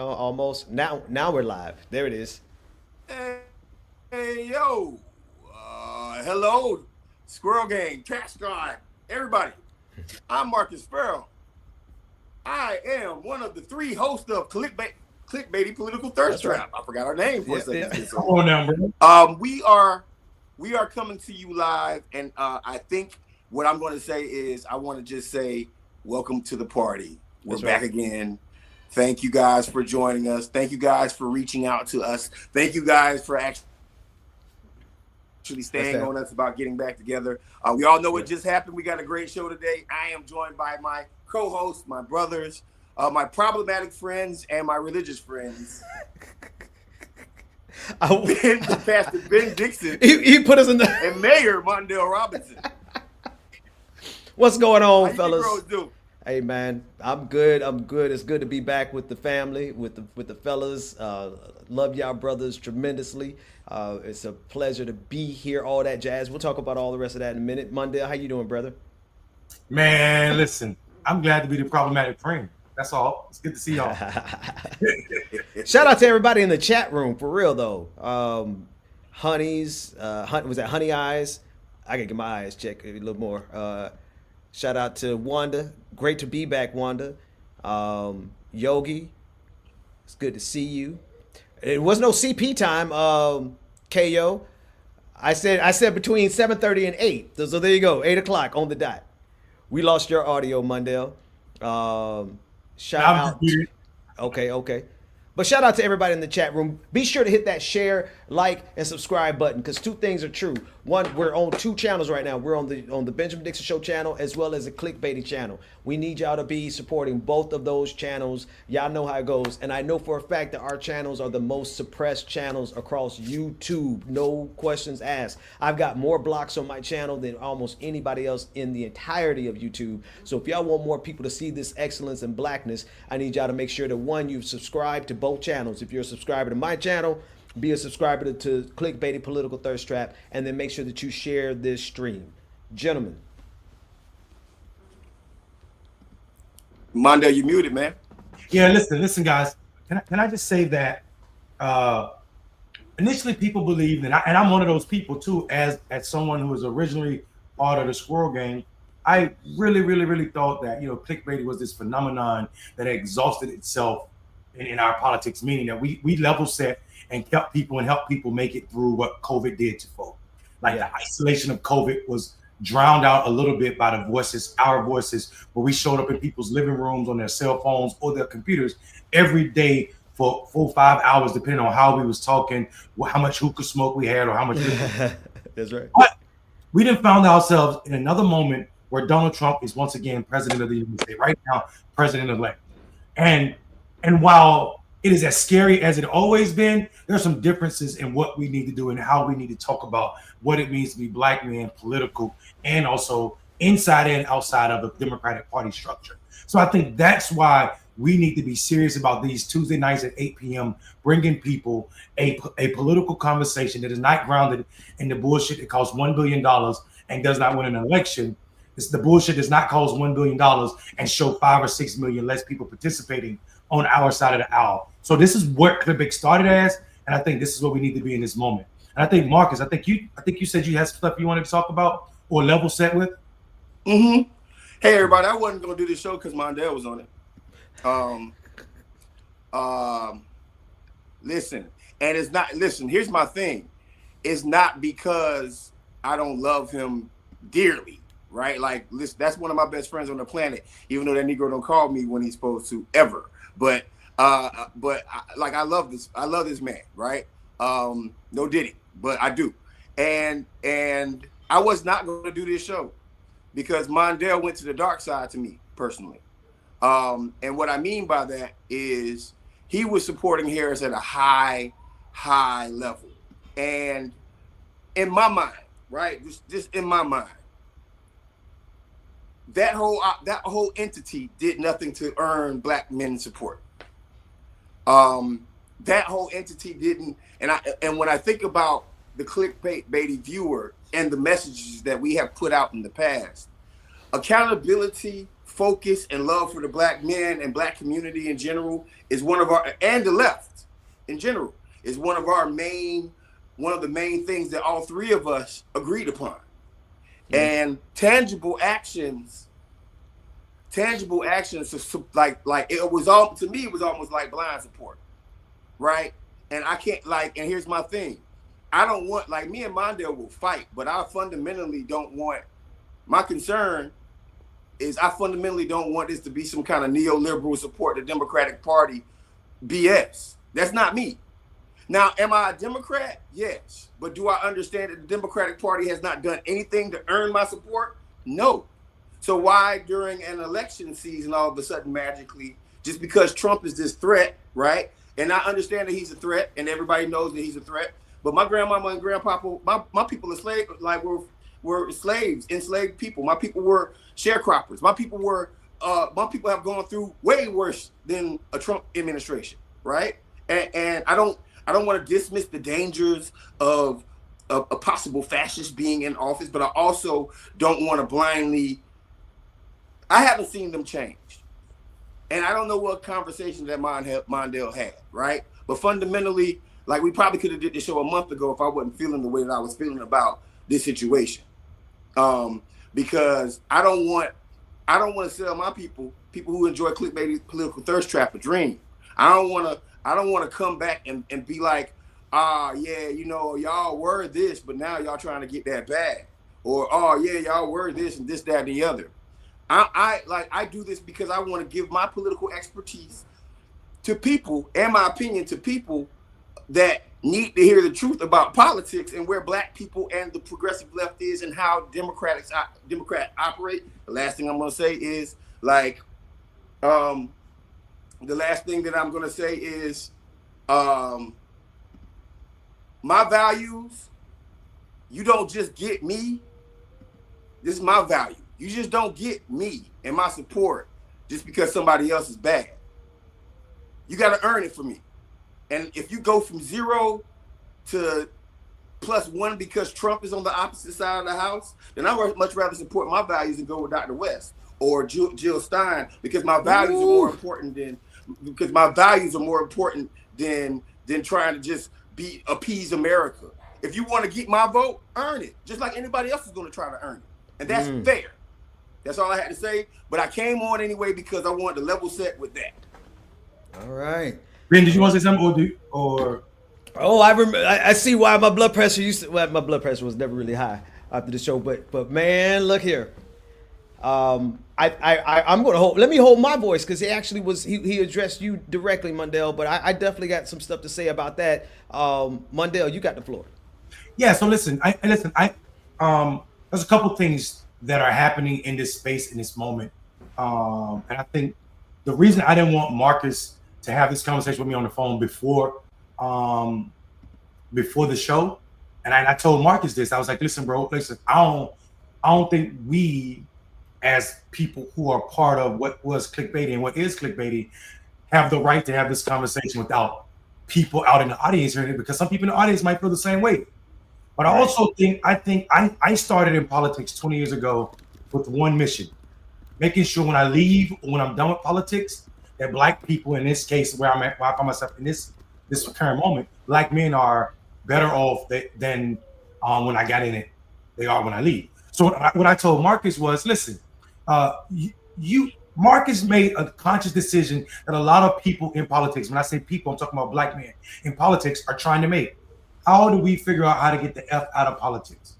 on almost. Now we're live. There it is. Hey, yo. Hello, Squirrel Gang, Trash God, everybody. I'm Marcus Farrell. I am one of the three hosts of Clickbaity Political That's Thirstrap. right. I forgot our name for a second. Yeah. Come on now, bro. We are coming to you live, and I think what I'm going to say is I want to just say welcome to the party. We're That's back right. again. Thank you guys for joining us. Thank you guys for reaching out to us. Thank you guys for actually staying on us about getting back together. We all know what just happened. We got a great show today. I am joined by my co-hosts, my brothers, my problematic friends, and my religious friends. Pastor Ben Dixon. He put us in the and Mayor Mondelle Robinson. What's going on, How fellas? you do? Hey man, I'm good. It's good to be back with the family, with the fellas. Love y'all brothers tremendously. It's a pleasure to be here. All that jazz. We'll talk about all the rest of that in a minute. Mondelle, how you doing, brother? Man, listen, I'm glad to be the problematic friend. That's all. It's good to see y'all. Shout out to everybody in the chat room, for real though. Honeys, was that Honey Eyes? I gotta get my eyes checked a little more. Shout out to Wanda. Great to be back, Wanda. Yogi, it's good to see you. It was no CP time, KO. I said between 7:30 and 8. So there you go, 8 o'clock on the dot. We lost your audio, Mondelle. Shout out. Okay. But shout out to everybody in the chat room. Be sure to hit that share, like, and subscribe button because two things are true. One, we're on two channels right now. We're on the Benjamin Dixon Show channel as well as the Clickbaity channel. We need y'all to be supporting both of those channels. Y'all know how it goes. And I know for a fact that our channels are the most suppressed channels across YouTube. No questions asked. I've got more blocks on my channel than almost anybody else in the entirety of YouTube. So if y'all want more people to see this excellence and blackness, I need y'all to make sure that one, you've subscribed to both channels. If you're a subscriber to my channel, be a subscriber to Clickbaity Political Thirst Trap, and then make sure that you share this stream. Gentlemen. Mondelle, you muted, man. Yeah, listen, guys. Can I just say that initially people believed, and I'm one of those people too, as someone who was originally part of the Squirrel Gang. I really thought that clickbait was this phenomenon that exhausted itself in our politics, meaning that we level set and kept people and helped people make it through what COVID did to folk. Like the isolation of COVID was drowned out a little bit by the voices, our voices, where we showed up in people's living rooms on their cell phones or their computers every day for 4-5 hours, depending on how we was talking, how much hookah smoke we had, or how much. That's right. But we then found ourselves in another moment where Donald Trump is once again president of the United States, right now, president-elect. And while it is as scary as it always been, there are some differences in what we need to do and how we need to talk about what it means to be black men, political, and also inside and outside of the Democratic Party structure. So I think that's why we need to be serious about these Tuesday nights at 8 p.m., bringing people a political conversation that is not grounded in the bullshit that costs $1 billion and does not win an election. It's the bullshit does not cost $1 billion and show 5 or 6 million less people participating on our side of the aisle. So this is what Clickbait started as, and I think this is what we need to be in this moment. And I think Marcus, I think you said you had stuff you wanted to talk about or level set with. Mm-hmm. Hey everybody, I wasn't gonna do this show because Mondelle was on it. Listen, and it's not. Listen, here's my thing. It's not because I don't love him dearly, right? Like, listen, that's one of my best friends on the planet. Even though that Negro don't call me when he's supposed to ever. But I love this. I love this man, right? No diddy, but I do. And I was not going to do this show because Mondelle went to the dark side to me personally. And what I mean by that is he was supporting Harris at a high level. And in my mind, right, just in my mind, that whole entity did nothing to earn black men's support. That whole entity didn't, and when I think about the clickbaity viewer and the messages that we have put out in the past, accountability, focus, and love for the black men and black community in general is one of our, and the left in general, is one of the main things that all three of us agreed upon. And tangible actions, like it was all, to me, it was almost like blind support, right? And I can't, like, and here's my thing. I don't want, like, me and Mondelle will fight, but I fundamentally don't want, my concern is I fundamentally don't want this to be some kind of neoliberal support the Democratic Party BS. That's not me. Now, am I a Democrat? Yes. But do I understand that the Democratic Party has not done anything to earn my support? No. So why during an election season, all of a sudden, magically, just because Trump is this threat, right? And I understand that he's a threat, and everybody knows that he's a threat. But my grandmama and grandpapa, my people enslaved, like were slaves, enslaved people. My people were sharecroppers. My people have gone through way worse than a Trump administration, right? And I don't want to dismiss the dangers of a possible fascist being in office, but I also don't want to blindly. I haven't seen them change, and I don't know what conversation that Mondelle had, right? But fundamentally, like, we probably could have did the show a month ago if I wasn't feeling the way that I was feeling about this situation, because I don't want to sell my people who enjoy clickbaity political thirst trap a dream. I don't want to come back and be like, yeah, you know, y'all were this, but now y'all trying to get that bag, or yeah, y'all were this and this, that, and the other. I do this because I want to give my political expertise to people, and my opinion to people that need to hear the truth about politics and where black people and the progressive left is and how Democrats operate. The last thing I'm going to say is, like, the last thing that I'm going to say is, my values, you don't just get me. This is my value. You just don't get me and my support just because somebody else is bad. You got to earn it for me. And if you go from 0 to +1 because Trump is on the opposite side of the house, then I would much rather support my values and go with Dr. West or Jill Stein, because my values are more important than trying to just appease America. If you want to get my vote, earn it, just like anybody else is going to try to earn it. And that's fair. That's all I had to say. But I came on anyway because I wanted to level set with that. All right. Ben, did you want to say something, or? Oh, I see why my blood pressure my blood pressure was never really high after the show, but man, look here. I'm going to let me hold my voice, because he addressed you directly, Mondelle, but I definitely got some stuff to say about that. Mondelle, you got the floor. Yeah. So listen, there's a couple things that are happening in this space in this moment, and I think the reason I didn't want Marcus to have this conversation with me on the phone before the show, and I told Marcus this. I was like, listen, bro, I don't think we, as people who are part of what was clickbaity and what is clickbaity, have the right to have this conversation without people out in the audience hearing it, because some people in the audience might feel the same way. But I also think I started in politics 20 years ago with one mission: making sure when I leave, or when I'm done with politics, that black people, in this case, where I find myself in this current moment, black men are better off than when I got in it, they are when I leave. So what I told Marcus was, listen, Marcus made a conscious decision that a lot of people in politics, when I say people, I'm talking about black men in politics, are trying to make. How do we figure out how to get the F out of politics?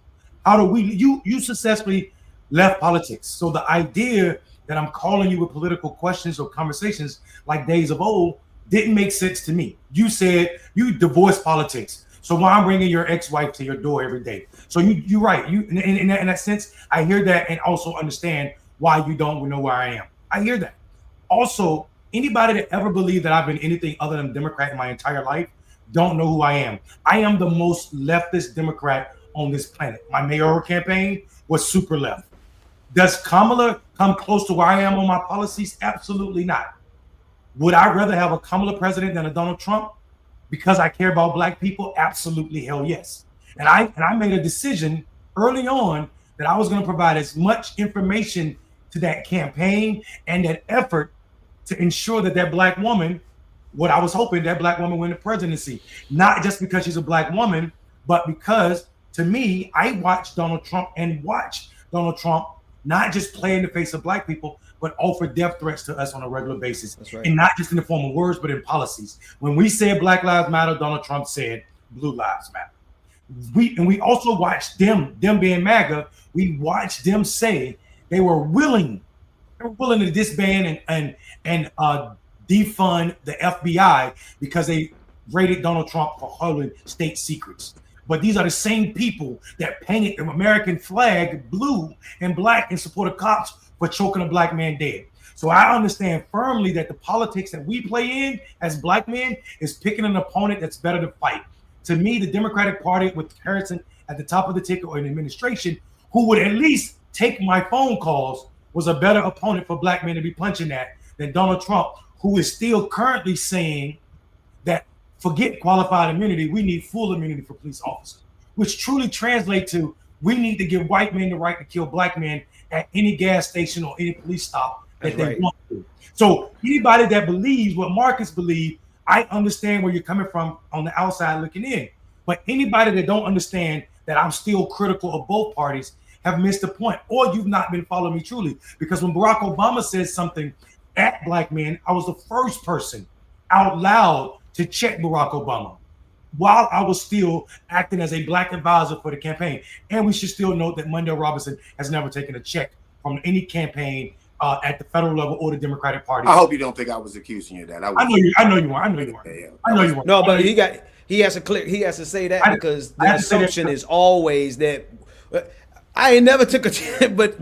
How do we, you successfully left politics. So the idea that I'm calling you with political questions or conversations like days of old didn't make sense to me. You said you divorced politics, so why I'm bringing your ex-wife to your door every day? So you're right. You in that sense, I hear that, and also understand why you don't know where I am. I hear that. Also, anybody that ever believed that I've been anything other than Democrat in my entire life don't know who I am. I am the most leftist Democrat on this planet. My mayoral campaign was super left. Does Kamala come close to where I am on my policies? Absolutely not. Would I rather have a Kamala president than a Donald Trump because I care about black people? Absolutely, hell yes. And I made a decision early on that I was going to provide as much information to that campaign and that effort to ensure that that black woman, what I was hoping, that black woman win the presidency, not just because she's a black woman, but because to me, I watched Donald Trump not just play in the face of black people, but offer death threats to us on a regular basis. That's right. And not just in the form of words, but in policies. When we said Black Lives Matter, Donald Trump said Blue Lives Matter. We also watched them being MAGA, we watched them say they were willing to disband and defund the FBI because they rated Donald Trump for holding state secrets. But these are the same people that painted the American flag blue and black in support of cops for choking a black man dead. So I understand firmly that the politics that we play in as black men is picking an opponent that's better to fight. To me, the Democratic Party with Harrison at the top of the ticket or an administration who would at least take my phone calls was a better opponent for black men to be punching at than Donald Trump, who is still currently saying that forget qualified immunity, we need full immunity for police officers, which truly translates to we need to give white men the right to kill black men at any gas station or any police stop that they want to. So anybody that believes what Marcus believes, I understand where you're coming from on the outside looking in. But anybody that don't understand that I'm still critical of both parties have missed the point, or you've not been following me truly. Because when Barack Obama said something at black men, I was the first person out loud to check Barack Obama while I was still acting as a black advisor for the campaign. And we should still note that Mondelle Robinson has never taken a check from any campaign at the federal level or the Democratic Party. I hope you don't think I was accusing you of that. I know you are. No, but he has to say that because the assumption is always that I ain't never took a check, but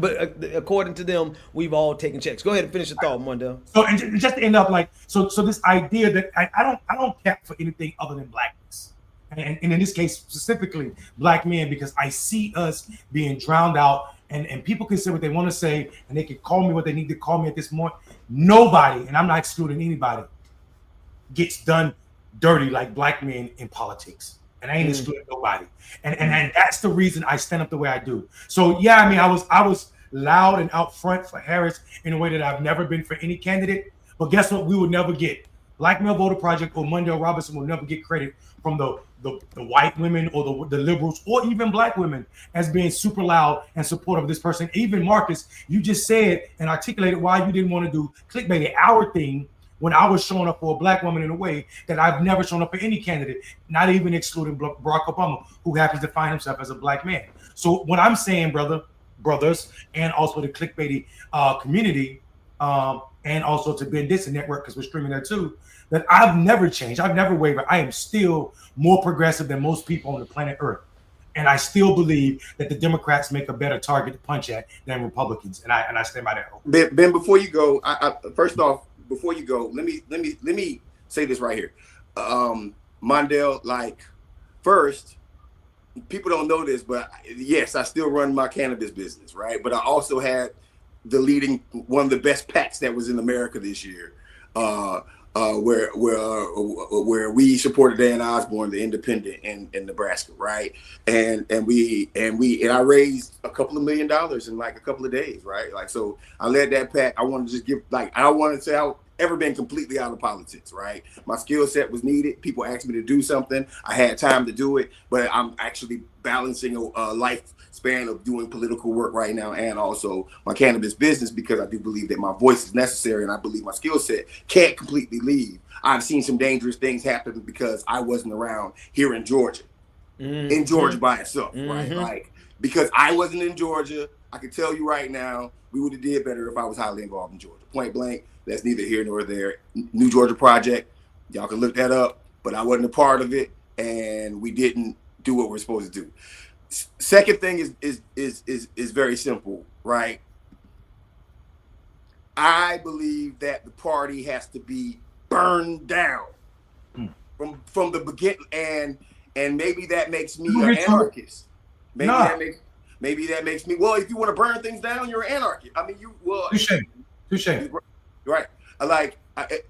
according to them, we've all taken checks. Go ahead and finish your thought, Mondelle. So and just to end up like so this idea that I don't cap for anything other than blackness, and in this case specifically black men, because I see us being drowned out, and people can say what they want to say, and they can call me what they need to call me at this moment. Nobody, and I'm not excluding anybody, gets done dirty like black men in politics. And I ain't excluding nobody. And that's the reason I stand up the way I do. So yeah, I mean, I was loud and out front for Harris in a way that I've never been for any candidate. But guess what? We would never get Black Male Voter Project or Mondelle Robinson will never get credit from the white women or the liberals or even black women as being super loud and supportive of this person. Even Marcus, you just said and articulated why you didn't want to do clickbait, our thing, when I was showing up for a black woman in a way that I've never shown up for any candidate, not even excluding Barack Obama, who happens to find himself as a black man. So what I'm saying, brothers, and also the clickbaity community, and also to Ben Dixon Network, because we're streaming there too, that I've never changed. I've never wavered. I am still more progressive than most people on the planet Earth. And I still believe that the Democrats make a better target to punch at than Republicans. And I stand by that. Ben, before you go, first off, before you go, let me say this right here. Mondelle, like, first, people don't know this, but yes, I still run my cannabis business, right? But I also had one of the best PACs that was in America this year, where we supported Dan Osborne, the independent in Nebraska, right? And I raised a couple of $1 million in like a couple of days, right? Like, so I led that PAC. I wanted to just give, like, I don't want to say I've ever been completely out of politics, right? My skill set was needed. People asked me to do something. I had time to do it, but I'm actually balancing a lifespan of doing political work right now and also my cannabis business, because I do believe that my voice is necessary and I believe my skill set can't completely leave. I've seen some dangerous things happen because I wasn't around here in Georgia, in Georgia by itself, right? Like, because I wasn't in Georgia, I can tell you right now, we would have did better if I was highly involved in Georgia. Point blank, that's neither here nor there. New Georgia Project, y'all can look that up, but I wasn't a part of it, and we didn't do what we're supposed to do. Second thing is very simple, right? I believe that the party has to be burned down from the beginning, and maybe that makes me an anarchist. Maybe that makes me, well, if you want to burn things down, you're an anarchist. I mean, Touche. Right.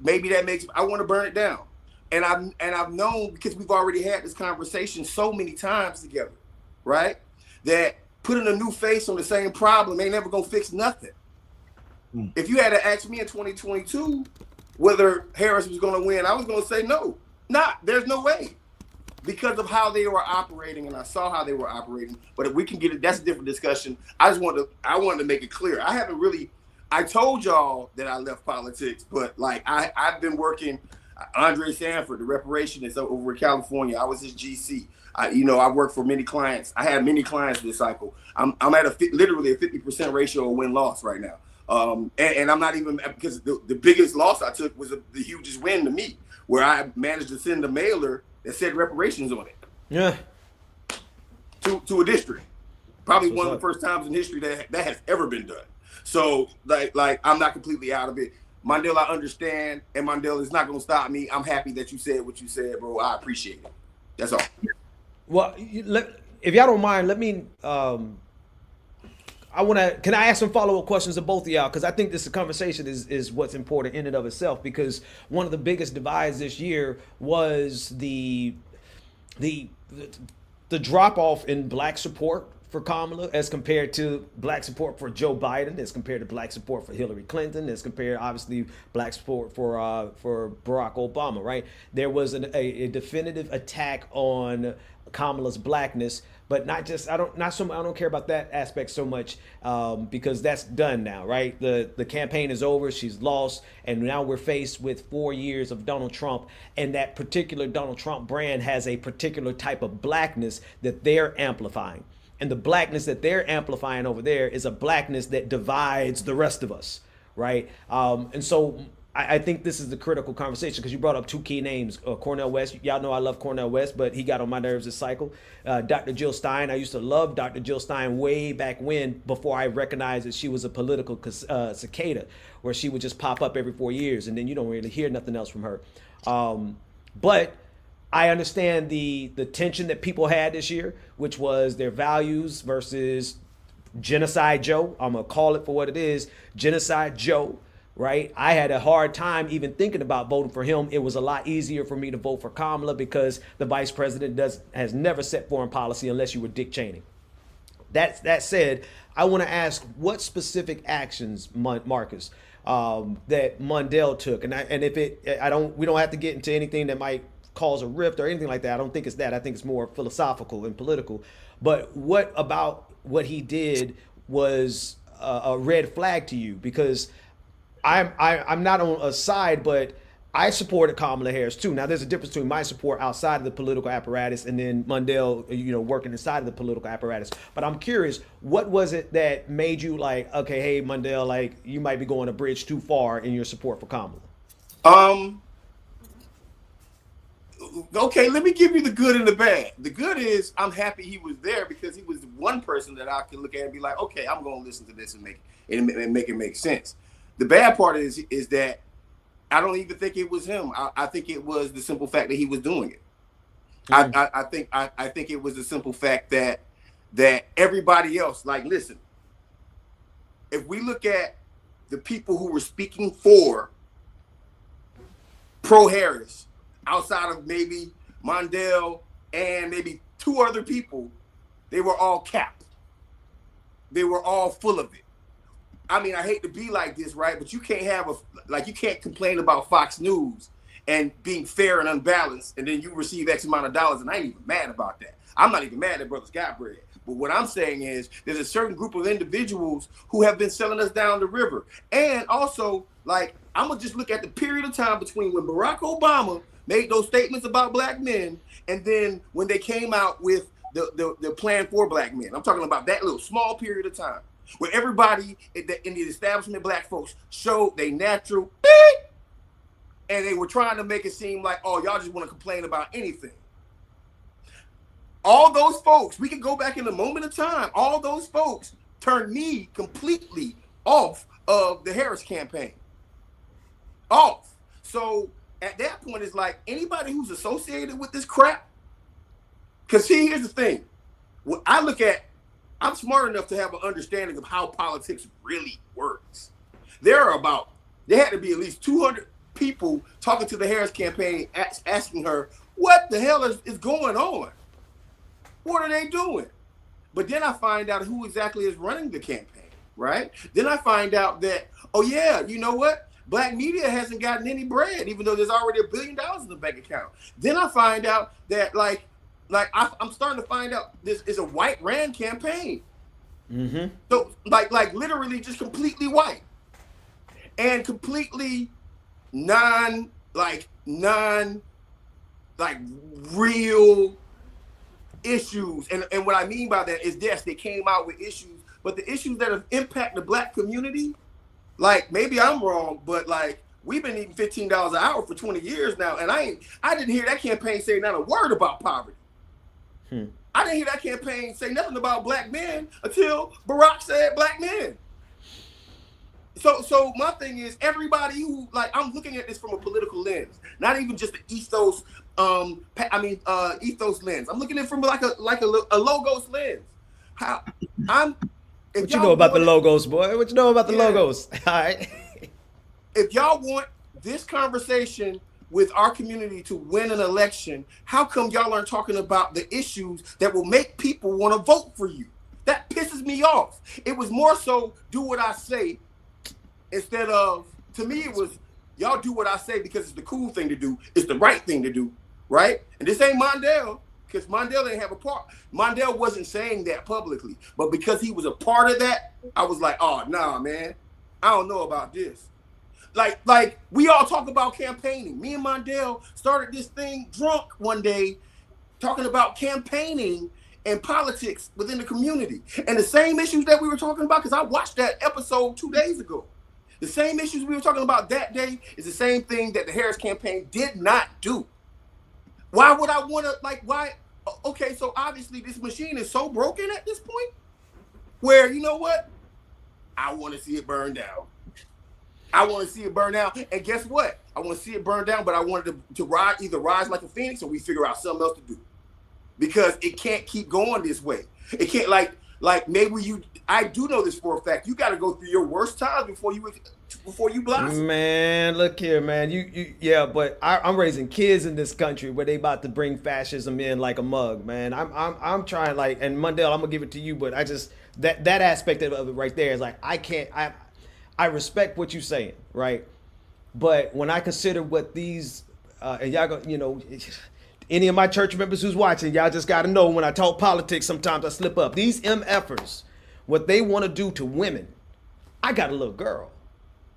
Maybe that makes, I want to burn it down. And I've known, because we've already had this conversation so many times together, right? That putting a new face on the same problem ain't never gonna fix nothing. If you had to ask me in 2022 whether Harris was gonna win, I was gonna say no. There's no way. Because of how they were operating, and I saw how they were operating. But if we can get it, that's a different discussion. I wanted to make it clear. I told y'all that I left politics, but like I've been working. Andre Sanford, the reparationist over in California, I was his GC. I worked for many clients. I had many clients this cycle. I'm at literally a 50% ratio of win-loss right now. And I'm not even, because the biggest loss I took was the hugest win to me, where I managed to send a mailer that said reparations on it. Yeah. To a district. Probably one of the first times in history that has ever been done. So like I'm not completely out of it. Mondelle, I understand, and Mondelle is not going to stop me. I'm happy that you said what you said, bro. I appreciate it. That's all. Well, if y'all don't mind, let me. Can I ask some follow-up questions of both of y'all? Because I think this conversation is what's important in and of itself. Because one of the biggest divides this year was the drop off in black support for Kamala as compared to black support for Joe Biden, as compared to black support for Hillary Clinton, as compared obviously black support for Barack Obama. Right? There was a definitive attack on Kamala's blackness, but not just I don't care about that aspect so much because that's done now, right? The campaign is over, she's lost, and now we're faced with 4 years of Donald Trump, and that particular Donald Trump brand has a particular type of blackness that they're amplifying. And the blackness that they're amplifying over there is a blackness that divides the rest of us, right? And so I think this is the critical conversation because you brought up two key names, Cornel West. Y'all know I love Cornel West, but he got on my nerves this cycle. Dr. Jill Stein. I used to love Dr. Jill Stein way back when, before I recognized that she was a political cicada, where she would just pop up every 4 years and then you don't really hear nothing else from her. But I understand the tension that people had this year, which was their values versus Genocide Joe. I'm going to call it for what it is, Genocide Joe, right? I had a hard time even thinking about voting for him. It was a lot easier for me to vote for Kamala because the vice president has never set foreign policy unless you were Dick Cheney. That said, I want to ask what specific actions, Marcus, that Mondelle took, and we don't have to get into anything that might cause a rift or anything like that. I don't think it's that. I think it's more philosophical and political. But what about what he did was a red flag to you? Because I'm not on a side, but I supported Kamala Harris too. Now there's a difference between my support outside of the political apparatus and then Mondelle, working inside of the political apparatus. But I'm curious, what was it that made you like, okay, hey Mondelle, like you might be going a bridge too far in your support for Kamala? Okay, let me give you the good and the bad. The good is I'm happy he was there because he was one person that I could look at and be like, okay, I'm going to listen to this and make it make sense. The bad part is that I don't even think it was him. I think it was the simple fact that he was doing it. Mm-hmm. I think it was the simple fact that everybody else, like, listen, if we look at the people who were speaking for pro-Harris, outside of maybe Mondelle and maybe two other people, they were all capped. They were all full of it. I mean, I hate to be like this, right? But you can't you can't complain about Fox News and being fair and unbalanced, and then you receive X amount of dollars, and I ain't even mad about that. I'm not even mad that brothers got bread. But what I'm saying is there's a certain group of individuals who have been selling us down the river. And also, like, I'm going to just look at the period of time between when Barack Obama made those statements about black men and then when they came out with the plan for black men. I'm talking about that little small period of time where everybody in the establishment, black folks, showed they natural beep, and they were trying to make it seem like, oh, y'all just want to complain about anything. All those folks, we can go back in a moment of time, all those folks turned me completely off of the Harris campaign. Off. So at that point, it's like anybody who's associated with this crap, because see, here's the thing. What I look at, I'm smart enough to have an understanding of how politics really works. There had to be at least 200 people talking to the Harris campaign, asking her, what the hell is going on? What are they doing? But then I find out who exactly is running the campaign, right? Then I find out that, oh yeah, you know what? Black media hasn't gotten any bread, even though there's already $1 billion in the bank account. Then I find out that I'm starting to find out this is a white ran campaign. Mm-hmm. So like literally just completely white and completely non real issues. And what I mean by that is, yes, they came out with issues, but the issues that have impacted the Black community, like, maybe I'm wrong, but like, we've been eating $15 an hour for 20 years now, and I didn't hear that campaign say not a word about poverty. I didn't hear that campaign say nothing about Black men until Barack said Black men. So my thing is, everybody who, like, I'm looking at this from a political lens, not even just the ethos, ethos lens. I'm looking at it from like a logos lens. What you know about the logos, boy? What you know about the logos? All right. If y'all want this conversation with our community to win an election, how come y'all aren't talking about the issues that will make people want to vote for you? That pisses me off. It was more so do what I say instead of, to me, it was y'all do what I say because it's the cool thing to do. It's the right thing to do, right? And this ain't Mondelle, because Mondelle didn't have a part. Mondelle wasn't saying that publicly, but because he was a part of that, I was like, oh, nah, man, I don't know about this. Like we all talk about campaigning. Me and Mondelle started this thing drunk one day talking about campaigning and politics within the community. And the same issues that we were talking about, because I watched that episode 2 days ago. The same issues we were talking about that day is the same thing that the Harris campaign did not do. Why would I want to, why? Okay, so obviously this machine is so broken at this point where, you know what? I want to see it burn down. I want to see it burn down. And guess what? I want to see it burn down, but I wanted to rise like a phoenix, or we figure out something else to do. Because it can't keep going this way. It can't, maybe I do know this for a fact. You got to go through your worst times before you blossom. Man, look here, man. But I'm raising kids in this country where they about to bring fascism in like a mug, man. I'm trying, and Mondelle, I'm gonna give it to you, but I just that aspect of it right there is like I respect what you're saying, right? But when I consider what these and y'all go, any of my church members who's watching, y'all just got to know when I talk politics, sometimes I slip up. These MFers, what they want to do to women, I got a little girl,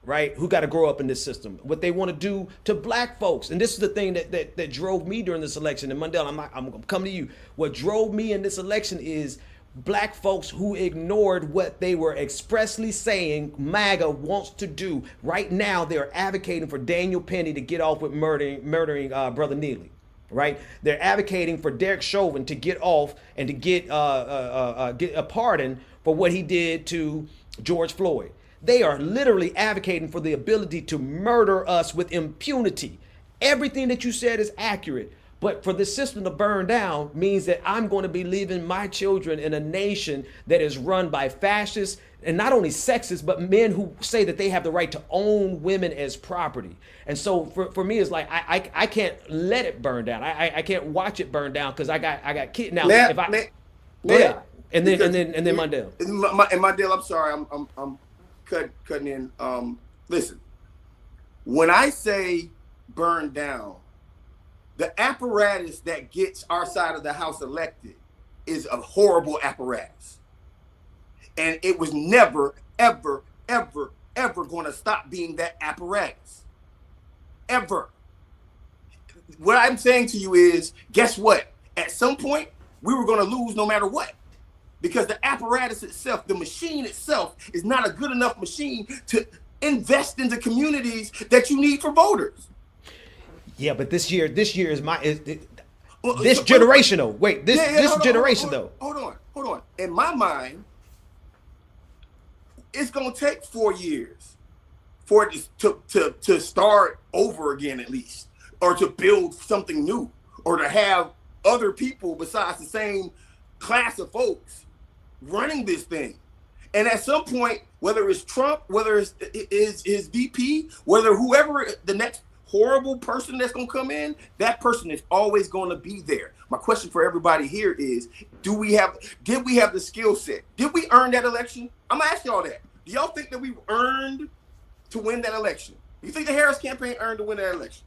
right, who got to grow up in this system. What they want to do to Black folks, and this is the thing that drove me during this election. And Mondelle, I'm coming to you. What drove me in this election is Black folks who ignored what they were expressly saying MAGA wants to do. Right now, they're advocating for Daniel Penny to get off with murdering Brother Neely. Right? They're advocating for Derek Chauvin to get off and to get a pardon for what he did to George Floyd. They are literally advocating for the ability to murder us with impunity. Everything that you said is accurate. But for the system to burn down means that I'm going to be leaving my children in a nation that is run by fascists, and not only sexist, but men who say that they have the right to own women as property. And so for me, it's like I can't let it burn down. I can't watch it burn down because I got kids now. And then Mondelle. And Mondelle, I'm sorry, I'm cutting in. Listen, when I say burn down, the apparatus that gets our side of the house elected is a horrible apparatus. And it was never, ever, ever, ever going to stop being that apparatus. Ever. What I'm saying to you is, guess what? At some point, we were going to lose no matter what. Because the apparatus itself, the machine itself, is not a good enough machine to invest into communities that you need for voters. Yeah, but this year is generational. Wait, this generation though. Hold on. In my mind, it's gonna take 4 years for it to start over again, at least, or to build something new, or to have other people besides the same class of folks running this thing. And at some point, whether it's Trump, whether it's his VP, whether whoever the next horrible person that's going to come in, that person is always going to be there. My question for everybody here is, did we have the skill set? Did we earn that election? I'm gonna ask y'all that. Do y'all think that we earned to win that election? Do you think the Harris campaign earned to win that election?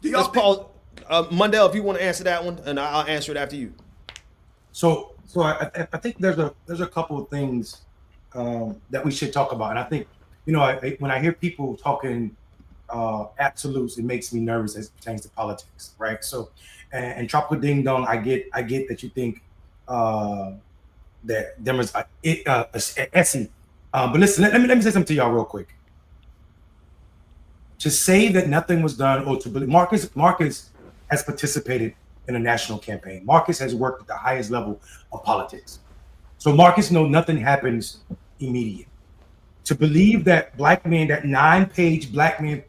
Let's pause. Mondelle, if you want to answer that one, and I'll answer it after you. So I think there's a couple of things that we should talk about, and I think when I hear people talking absolutes, it makes me nervous as it pertains to politics, right? So, and Tropical Ding Dong, I get that you think that there was Essie, but listen, let me say something to y'all real quick. To say that nothing was done, or to believe Marcus has participated in a national campaign. Marcus has worked at the highest level of politics. So Marcus knows nothing happens immediate. To believe that Black Men, that 9-page Black Men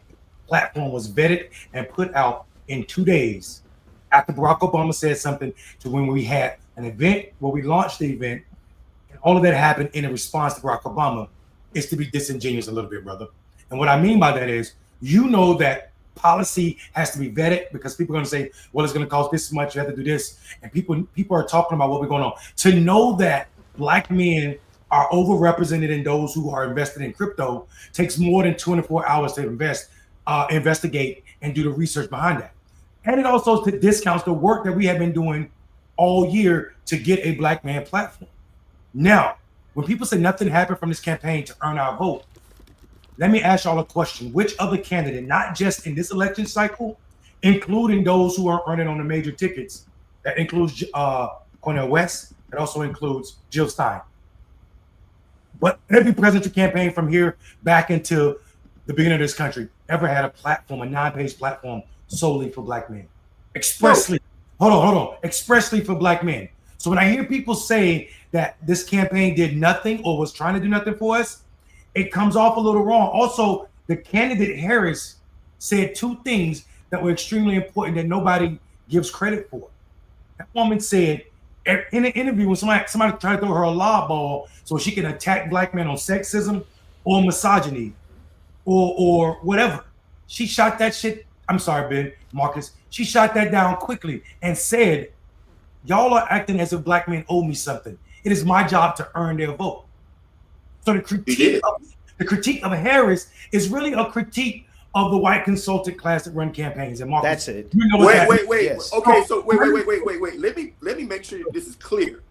platform was vetted and put out in 2 days after Barack Obama said something, to when we had an event where we launched the event, and all of that happened in a response to Barack Obama, is to be disingenuous a little bit, brother. And what I mean by that is, that policy has to be vetted, because people are going to say, well, it's going to cost this much, you have to do this. And people are talking about what we're going on. To know that Black men are overrepresented in those who are invested in crypto takes more than 24 hours to investigate and do the research behind that. And it also discounts the work that we have been doing all year to get a Black man platform. Now, when people say nothing happened from this campaign to earn our vote, let me ask y'all a question. Which other candidate, not just in this election cycle, including those who are running on the major tickets, that includes Cornel West, that also includes Jill Stein, but every presidential campaign from here back into the beginning of this country ever had a platform, a 9-page platform solely for Black men? Expressly, hold on, expressly for Black men. So when I hear people say that this campaign did nothing or was trying to do nothing for us, it comes off a little wrong. Also, the candidate Harris said 2 things that were extremely important that nobody gives credit for. That woman said in an interview, when somebody tried to throw her a lob ball so she can attack Black men on sexism or misogyny or whatever, she shot that shit. I'm sorry, Ben, Marcus. She shot that down quickly and said, y'all are acting as if Black men owe me something. It is my job to earn their vote. So the critique of Harris is really a critique of the white consultant class that run campaigns. And Marcus, that's it. Wait. Yes. Okay, so wait. Let me make sure this is clear.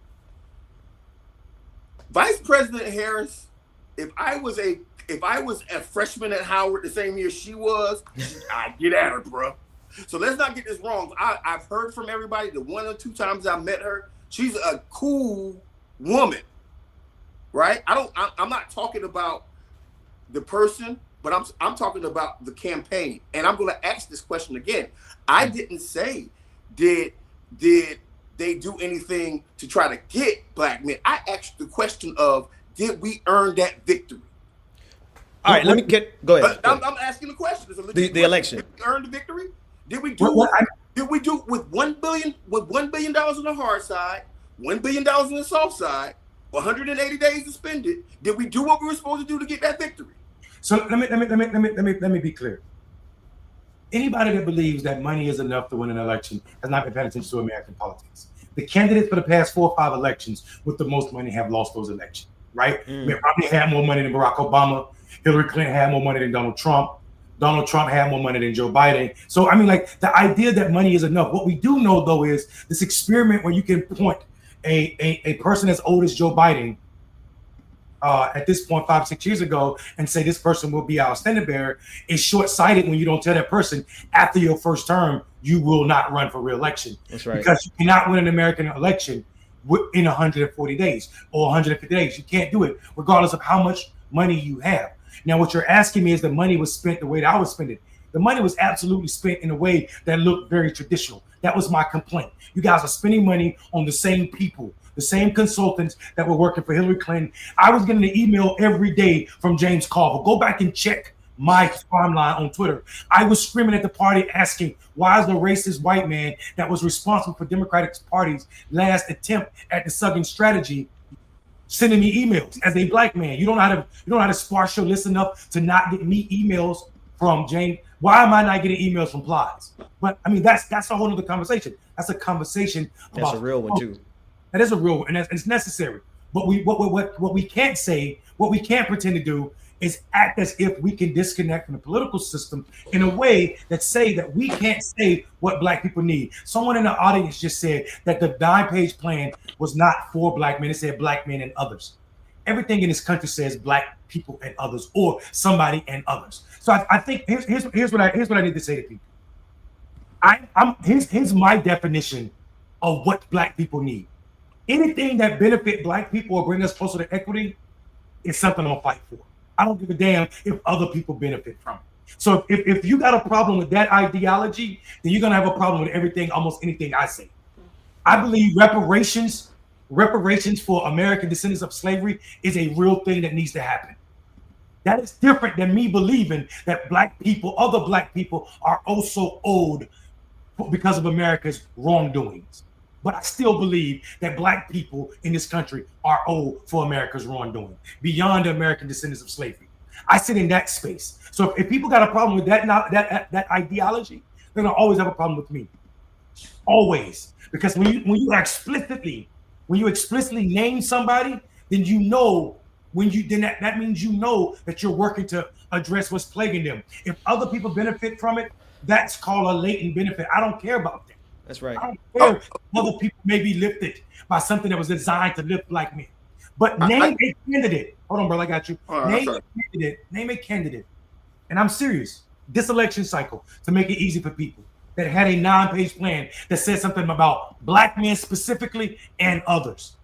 Vice President Harris, if I was a freshman at Howard the same year she was, I'd get at her, bro. So let's not get this wrong. I've heard from everybody the 1 or 2 times I met her, she's a cool woman. Right? I'm not talking about the person, but I'm talking about the campaign. And I'm gonna ask this question again. I didn't say did they do anything to try to get Black men. I asked the question of, did we earn that victory? All right, go ahead. I'm asking the question. The election. Did we earn the victory? Did we do with $1 billion on the hard side, $1 billion on the soft side, 180 days to spend it? Did we do what we were supposed to do to get that victory? So let me be clear. Anybody that believes that money is enough to win an election has not been paying attention to American politics. The candidates for the past 4 or 5 elections with the most money have lost those elections, right? Mitt Romney had more money than Barack Obama. Hillary Clinton had more money than Donald Trump. Donald Trump had more money than Joe Biden. So, I mean, like, the idea that money is enough. What we do know, though, is this experiment where you can point a person as old as Joe Biden at this point 5-6 years ago and say this person will be our standard bearer is short-sighted when you don't tell that person after your first term you will not run for re-election. That's right. Because you cannot win an American election in 140 days or 150 days. You can't do it regardless of how much money you have. Now, what you're asking me is the money was spent the way that I was spending. The money was absolutely spent in a way that looked very traditional. That was my complaint. You guys are spending money on the same people, the same consultants that were working for Hillary Clinton. I was getting an email every day from James Carville. Go back and check my timeline on Twitter. I was screaming at the party asking, why is the racist white man that was responsible for Democratic Party's last attempt at the Southern strategy sending me emails as a Black man? You don't know how to sparse your list enough to not get me emails from James Why am I not getting emails from Plies? But I mean, that's a whole other conversation. That's a conversation That's about a real one too. That is a real one, and it's necessary. But what we can't say, what we can't pretend to do, is act as if we can disconnect from the political system in a way that say that we can't say what Black people need. Someone in the audience just said that the 9-page plan was not for Black men; it said Black men and others. Everything in this country says Black people and others, or somebody and others. So I think here's what I need to say to people. Here's my definition of what Black people need. Anything that benefit Black people or bring us closer to equity is something I'm gonna fight for. I don't give a damn if other people benefit from it. So if you got a problem with that ideology, then you're gonna have a problem with everything, almost anything I say. I believe reparations for American descendants of slavery is a real thing that needs to happen. That is different than me believing that Black people, other Black people, are also owed because of America's wrongdoings. But I still believe that Black people in this country are owed for America's wrongdoing, beyond the American descendants of slavery. I sit in that space. So if people got a problem with that ideology, they're gonna always have a problem with me. Always. Because when you explicitly name somebody, then you know that means you know that you're working to address what's plaguing them. If other people benefit from it, that's called a latent benefit. I don't care about that. That's right. I don't care if other people may be lifted by something that was designed to lift Black men. But name a candidate. Hold on, bro, I got you. Name a candidate. And I'm serious. This election cycle, to make it easy for people, that had a 9-page plan that said something about Black men specifically and others.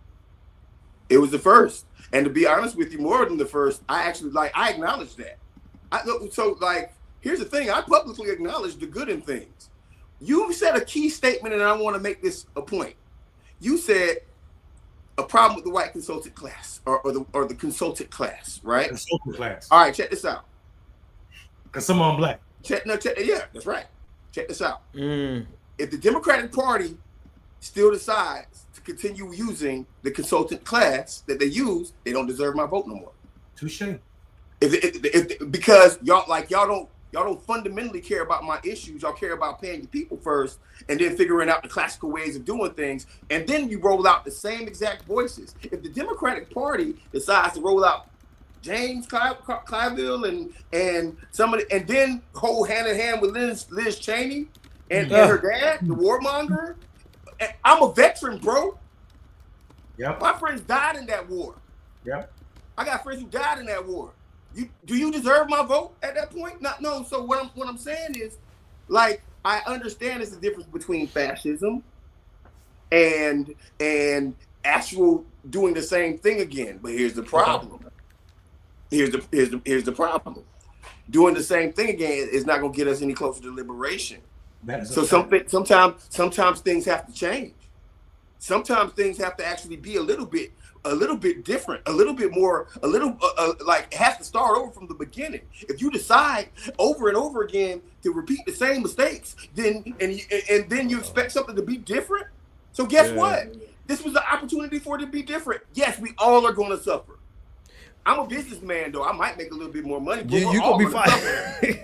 It was the first. And to be honest with you, more than the first, I acknowledge that. Here's the thing. I publicly acknowledge the good in things. You said a key statement, and I want to make this a point. You said a problem with the white consultant class or the consultant class, right? Consultant class. All right, check this out. Because some of them Black. Yeah, that's right. Check this out. If the Democratic Party still decides to continue using the consultant class that they use, they don't deserve my vote no more. Touche. Because y'all don't fundamentally care about my issues. Y'all care about paying your people first, and then figuring out the classical ways of doing things, and then you roll out the same exact voices. If the Democratic Party decides to roll out James Clyburn and somebody, and then hold hand in hand with Liz Cheney and her dad, the warmonger. I'm a veteran, bro. Yep. My friends died in that war. Yep. I got friends who died in that war. Do you deserve my vote at that point? No. So what I'm saying is, like, I understand there's a difference between fascism and actual doing the same thing again. But here's the problem. Here's the problem. Doing the same thing again is not going to get us any closer to liberation. So sometimes things have to change. Sometimes things have to actually be a little bit different, a little bit more, like it has to start over from the beginning. If you decide over and over again to repeat the same mistakes, then you expect something to be different. So guess what? This was the opportunity for it to be different. Yes, we all are going to suffer. I'm a businessman, though. I might make a little bit more money. But you gonna be fine.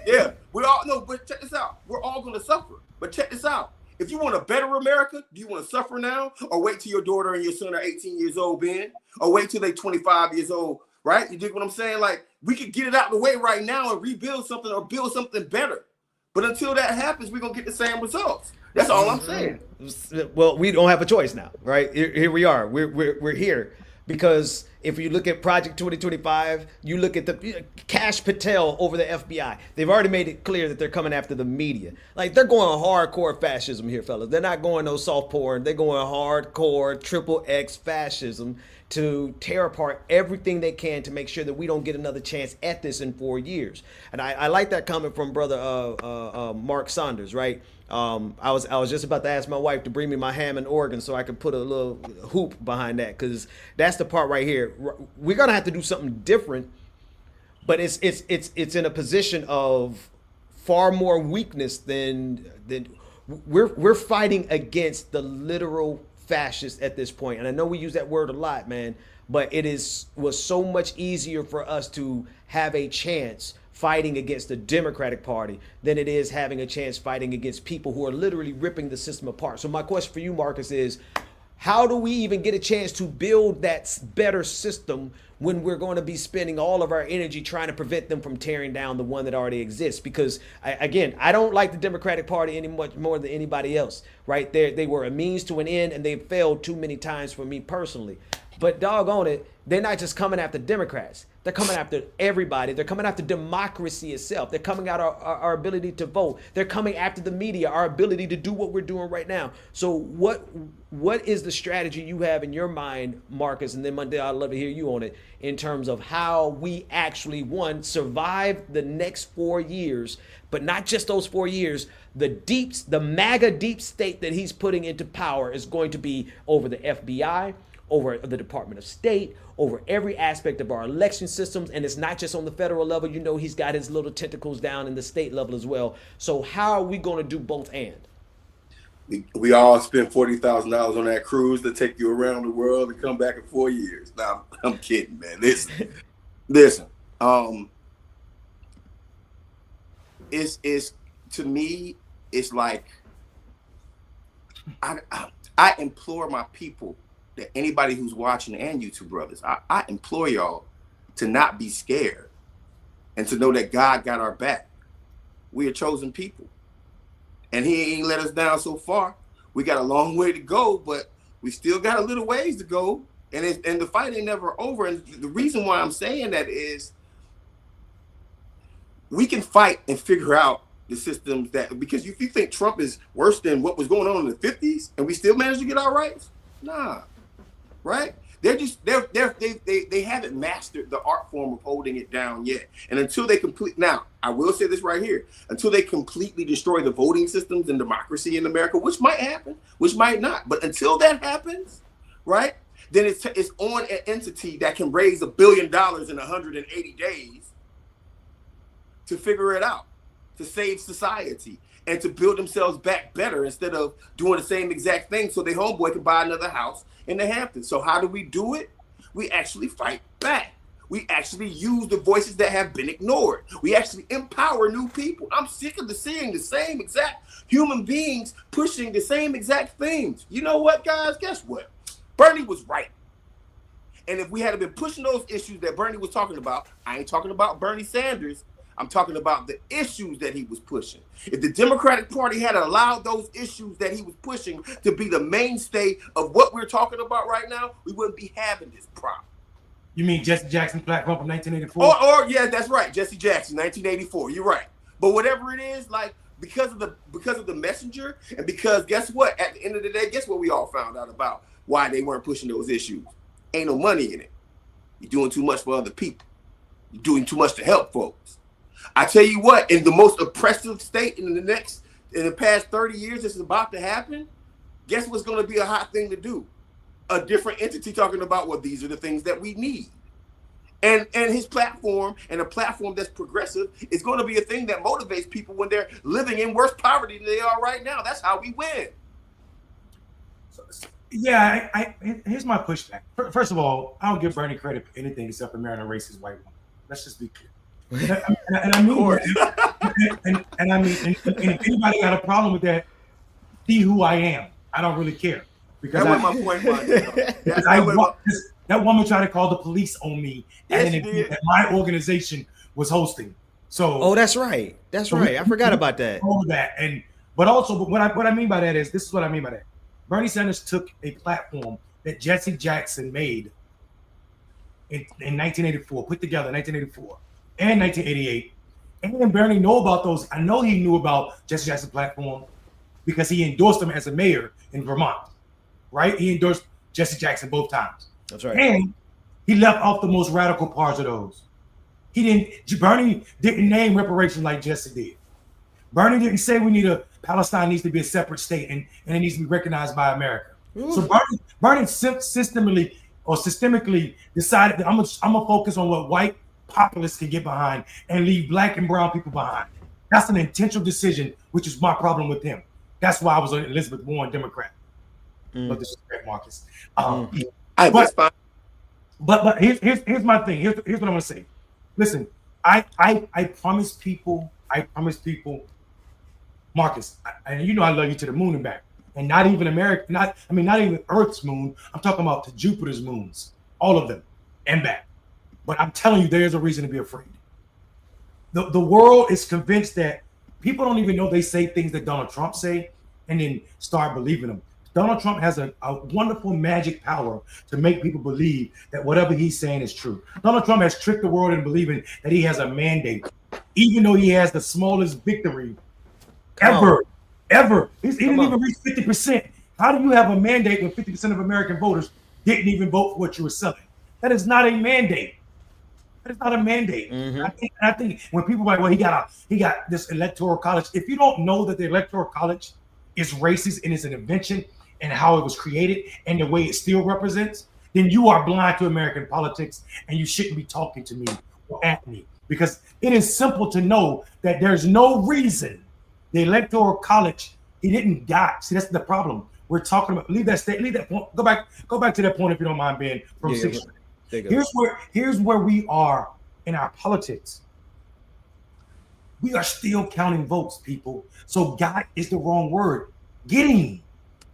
Yeah, but check this out. We're all going to suffer. But check this out. If you want a better America, do you want to suffer now, or wait till your daughter and your son are 18 years old, Ben, or wait till they're 25 years old, right? You dig what I'm saying? Like, we could get it out of the way right now and rebuild something or build something better. But until that happens, we're going to get the same results. That's all I'm saying. Well, we don't have a choice now, right? Here we are. We're here. Because if you look at Project 2025, you look at the Kash Patel over the FBI. They've already made it clear that they're coming after the media. Like, they're going hardcore fascism here, fellas. They're not going no soft porn. They're going hardcore XXX fascism to tear apart everything they can to make sure that we don't get another chance at this in 4 years. And I like that comment from brother Mark Saunders, right? I was just about to ask my wife to bring me my Hammond organ so I could put a little hoop behind that, because that's the part right here. We're gonna have to do something different, but it's in a position of far more weakness than we're fighting against the literal fascists at this point. And I know we use that word a lot, man, but was so much easier for us to have a chance fighting against the Democratic Party than it is having a chance fighting against people who are literally ripping the system apart. So my question for you, Marcus, is how do we even get a chance to build that better system when we're going to be spending all of our energy trying to prevent them from tearing down the one that already exists? Because I don't like the Democratic Party any much more than anybody else, right? They were a means to an end, and they failed too many times for me personally. But doggone it, they're not just coming after Democrats. They're coming after everybody. They're coming after democracy itself. They're coming after our ability to vote. They're coming after the media, our ability to do what we're doing right now. So what is the strategy you have in your mind, Marcus, and then Mondelle, I'd love to hear you on it, in terms of how we actually, one, survive the next 4 years, but not just those 4 years. The MAGA deep state that he's putting into power is going to be over the FBI, over the Department of State, over every aspect of our election systems. And it's not just on the federal level. You know, he's got his little tentacles down in the state level as well. So how are we going to do both and? We all spent $40,000 on that cruise to take you around the world and come back in 4 years. Nah, I'm kidding, man. Listen. It's to me, it's like I implore my people, that anybody who's watching, and YouTube brothers, I implore y'all to not be scared and to know that God got our back. We are chosen people, and he ain't let us down so far. We got a long way to go, but we still got a little ways to go, and the fight ain't never over. And the reason why I'm saying that is we can fight and figure out the systems that, because if you think Trump is worse than what was going on in the 50s and we still managed to get our rights, nah. Right? They haven't mastered the art form of holding it down yet. And until they now, I will say this right here, until they completely destroy the voting systems and democracy in America, which might happen, which might not. But until that happens, right, then it's on an entity that can raise $1 billion in 180 days to figure it out, to save society, and to build themselves back better instead of doing the same exact thing so their homeboy can buy another house in the Hamptons. So how do we do it? We actually fight back. We actually use the voices that have been ignored. We actually empower new people. I'm sick of seeing the same exact human beings pushing the same exact things. You know what, guys? Guess what? Bernie was right. And if we had been pushing those issues that Bernie was talking about, I ain't talking about Bernie Sanders, I'm talking about the issues that he was pushing. If the Democratic Party had allowed those issues that he was pushing to be the mainstay of what we're talking about right now, we wouldn't be having this problem. You mean Jesse Jackson platform from 1984? Or yeah, that's right, Jesse Jackson, 1984. You're right. But whatever it is, like because of the messenger, and because guess what? At the end of the day, guess what we all found out about why they weren't pushing those issues? Ain't no money in it. You're doing too much for other people. You're doing too much to help folks. I tell you what, in the most oppressive state in the past 30 years, this is about to happen. Guess what's going to be a hot thing to do? A different entity talking about, well, these are the things that we need. And his platform, and a platform that's progressive, is going to be a thing that motivates people when they're living in worse poverty than they are right now. That's how we win. Yeah, here's my pushback. First of all, I don't give Bernie credit for anything except for marrying a racist white woman. Let's just be clear. And I mean, and if anybody got a problem with that, be who I am. I don't really care, because that was my point. That woman tried to call the police on me, and my organization was hosting. So, that's right. That's right. I forgot about that. But what I mean by that is, this is what I mean by that. Bernie Sanders took a platform that Jesse Jackson made in 1984, put together in 1984 and 1988. And Bernie know about those. I know he knew about Jesse Jackson's platform because he endorsed him as a mayor in Vermont, right? He endorsed Jesse Jackson both times. That's right. And he left off the most radical parts of those. Bernie didn't name reparations like Jesse did. Bernie didn't say Palestine needs to be a separate state and it needs to be recognized by America. Ooh. So Bernie systemically decided that I'm gonna focus on what white populists can get behind and leave black and brown people behind. That's an intentional decision, which is my problem with him. That's why I was an Elizabeth Warren Democrat. No disrespect, Marcus. But here's my thing. Here's what I'm gonna say. Listen, I promise people, Marcus, and you know I love you to the moon and back. And not even America, not even Earth's moon. I'm talking about to Jupiter's moons, all of them, and back. But I'm telling you, there's a reason to be afraid. The world is convinced that people don't even know they say things that Donald Trump say and then start believing them. Donald Trump has a wonderful magic power to make people believe that whatever he's saying is true. Donald Trump has tricked the world into believing that he has a mandate, even though he has the smallest victory ever. He didn't even reach 50%. How do you have a mandate when 50% of American voters didn't even vote for what you were selling? That is not a mandate. It's not a mandate. Mm-hmm. I think when people are like, well, he got this electoral college. If you don't know that the electoral college is racist and it's an invention and how it was created and the way it still represents, then you are blind to American politics and you shouldn't be talking to me or at me, because it is simple to know that there's no reason the electoral college, he didn't die. See, that's the problem. We're talking about leave that point. Go back to that point if you don't mind, Ben, from 6. Here's where we are in our politics. We are still counting votes, people. So "got" is the wrong word. Getting.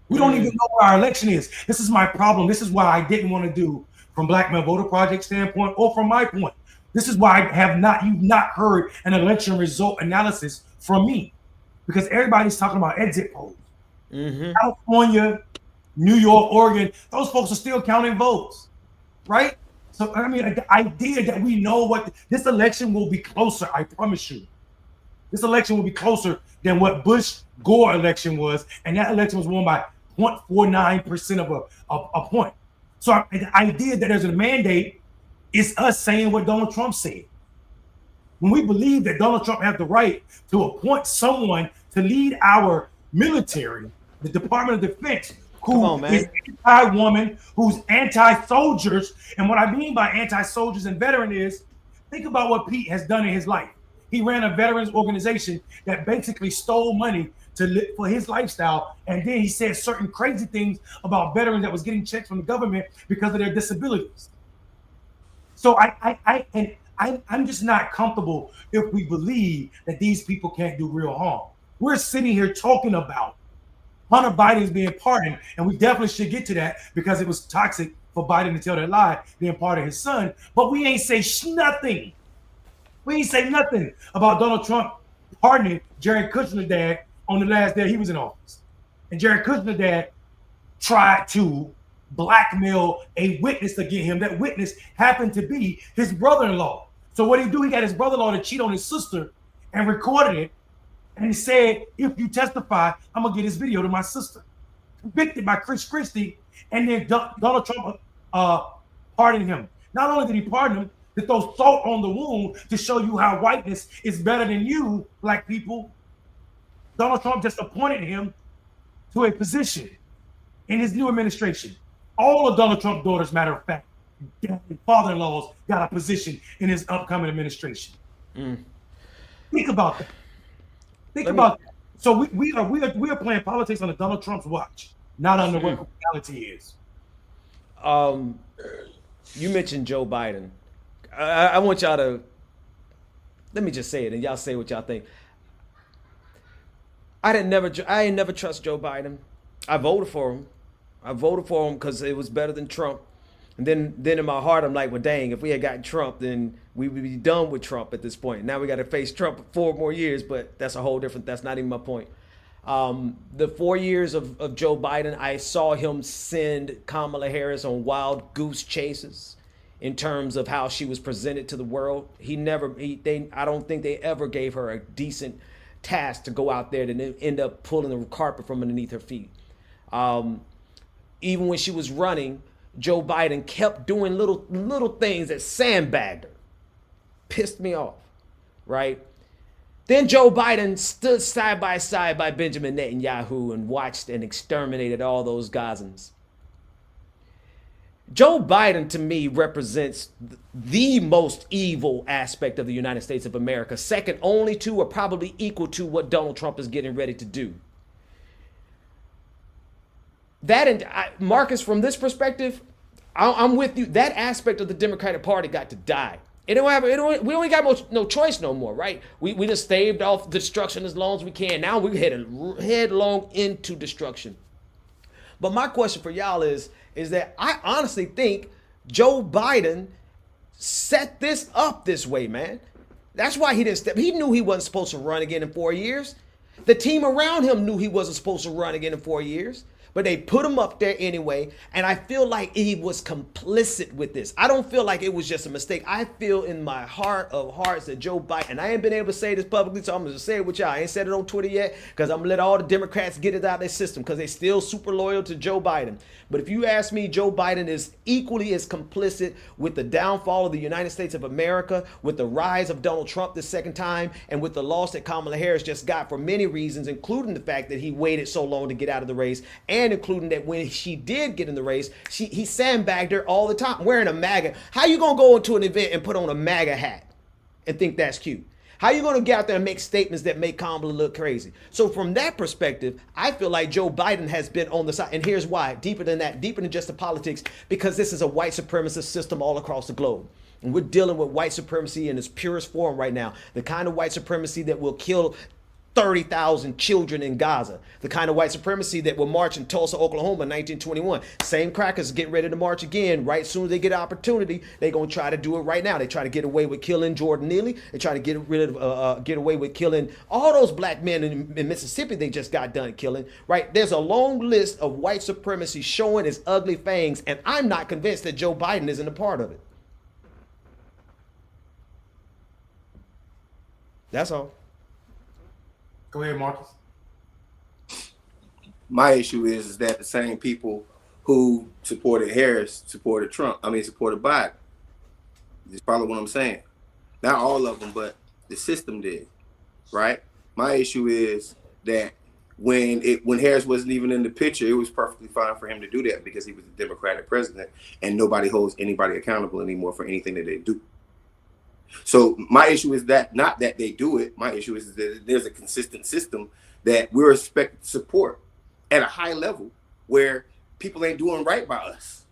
We don't even know where our election is. This is my problem. This is why I didn't want to do from Black Male Voter Project standpoint or from my point. This is why you've not heard an election result analysis from me, because everybody's talking about exit polls. Mm-hmm. California, New York, Oregon, those folks are still counting votes, right? So, I mean, the idea that we know what this election will be closer, I promise you. This election will be closer than what Bush-Gore election was, and that election was won by 0.49% of a point. So the idea that there's a mandate is us saying what Donald Trump said. When we believe that Donald Trump has the right to appoint someone to lead our military, the Department of Defense, who is anti-woman, who's anti-soldiers. And what I mean by anti-soldiers and veteran is, think about what Pete has done in his life. He ran a veterans organization that basically stole money for his lifestyle. And then he said certain crazy things about veterans that was getting checks from the government because of their disabilities. So I'm just not comfortable if we believe that these people can't do real harm. We're sitting here talking about Hunter Biden's being pardoned, and we definitely should get to that because it was toxic for Biden to tell that lie, being pardon his son. But we ain't say nothing. We ain't say nothing about Donald Trump pardoning Jared Kushner's dad on the last day he was in office. And Jared Kushner's dad tried to blackmail a witness to get him. That witness happened to be his brother-in-law. So what he do? He got his brother-in-law to cheat on his sister and recorded it. And he said, if you testify, I'm going to get this video to my sister. Convicted by Chris Christie. And then Donald Trump pardoned him. Not only did he pardon him, to throw salt on the wound to show you how whiteness is better than you, black people, Donald Trump just appointed him to a position in his new administration. All of Donald Trump's daughters, matter of fact, father-in-laws got a position in his upcoming administration. Think about that. Think about that. So we are playing politics under Donald Trump's watch, not under what reality is. You mentioned Joe Biden. I want y'all to, let me just say it and y'all say what y'all think. I ain't never trust Joe Biden. I voted for him. I voted for him because it was better than Trump. And then in my heart, I'm like, well, dang, if we had gotten Trump, then we would be done with Trump at this point. Now we got to face Trump for 4 more years, but that's that's not even my point. The 4 years of Joe Biden, I saw him send Kamala Harris on wild goose chases in terms of how she was presented to the world. I don't think they ever gave her a decent task to go out there to end up pulling the carpet from underneath her feet. Even when she was running, Joe Biden kept doing little things that sandbagged her. Pissed me off, right? Then Joe Biden stood side by side by Benjamin Netanyahu and watched and exterminated all those Gazans. Joe Biden, to me, represents the most evil aspect of the United States of America, second only to or probably equal to what Donald Trump is getting ready to do. Marcus, from this perspective, I'm with you. That aspect of the Democratic Party got to die. We don't got no choice no more, right? We just staved off destruction as long as we can. Now we're heading headlong into destruction. But my question for y'all is that I honestly think Joe Biden set this up this way, man. That's why he didn't step. He knew he wasn't supposed to run again in 4 years. The team around him knew he wasn't supposed to run again in 4 years. But they put him up there anyway. And I feel like he was complicit with this. I don't feel like it was just a mistake. I feel in my heart of hearts that Joe Biden, and I ain't been able to say this publicly, so I'm going to say it with y'all. I ain't said it on Twitter yet because I'm going to let all the Democrats get it out of their system because they still super loyal to Joe Biden. But if you ask me, Joe Biden is equally as complicit with the downfall of the United States of America, with the rise of Donald Trump the second time, and with the loss that Kamala Harris just got for many reasons, including the fact that he waited so long to get out of the race, and including that when she did get in the race, he sandbagged her all the time, wearing a MAGA. How you gonna go into an event and put on a MAGA hat and think that's cute? How you gonna get out there and make statements that make Kamala look crazy? So from that perspective, I feel like Joe Biden has been on the side. And here's why, deeper than that, deeper than just the politics, because this is a white supremacist system all across the globe. And we're dealing with white supremacy in its purest form right now. The kind of white supremacy that will kill 30,000 children in Gaza. The kind of white supremacy that will march in Tulsa, Oklahoma in 1921. Same crackers get ready to march again right as soon as they get an opportunity. They're going to try to do it right now. They try to get away with killing Jordan Neely. They try to get away with killing all those black men in Mississippi they just got done killing, right? There's a long list of white supremacy showing its ugly fangs, and I'm not convinced that Joe Biden isn't a part of it. That's all. Go ahead, Marcus. My issue is that the same people who supported Harris supported Trump. Supported Biden. Just follow what I'm saying. Not all of them, but the system did, right? My issue is that when Harris wasn't even in the picture, it was perfectly fine for him to do that because he was the Democratic president, and nobody holds anybody accountable anymore for anything that they do. So my issue is that not that they do it. My issue is that there's a consistent system that we're expected to support at a high level where people ain't doing right by us.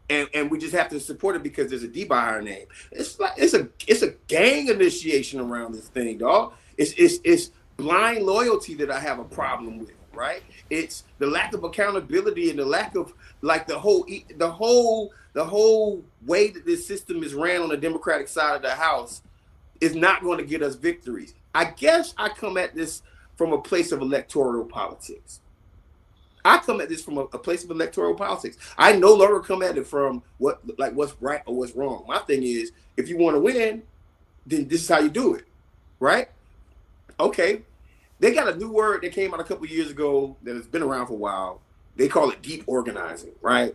And we just have to support it because there's a D by our name. It's like it's a gang initiation around this thing, dog. It's blind loyalty that I have a problem with, right? It's the lack of accountability and the lack of like the whole way that this system is ran on the Democratic side of the House is not going to get us victories. I guess I come at this from a place of electoral politics. I come at this from a place of electoral politics. I no longer come at it from what's right or what's wrong. My thing is, if you want to win, then this is how you do it, right? Okay. They got a new word that came out a couple of years ago that has been around for a while. They call it deep organizing, right?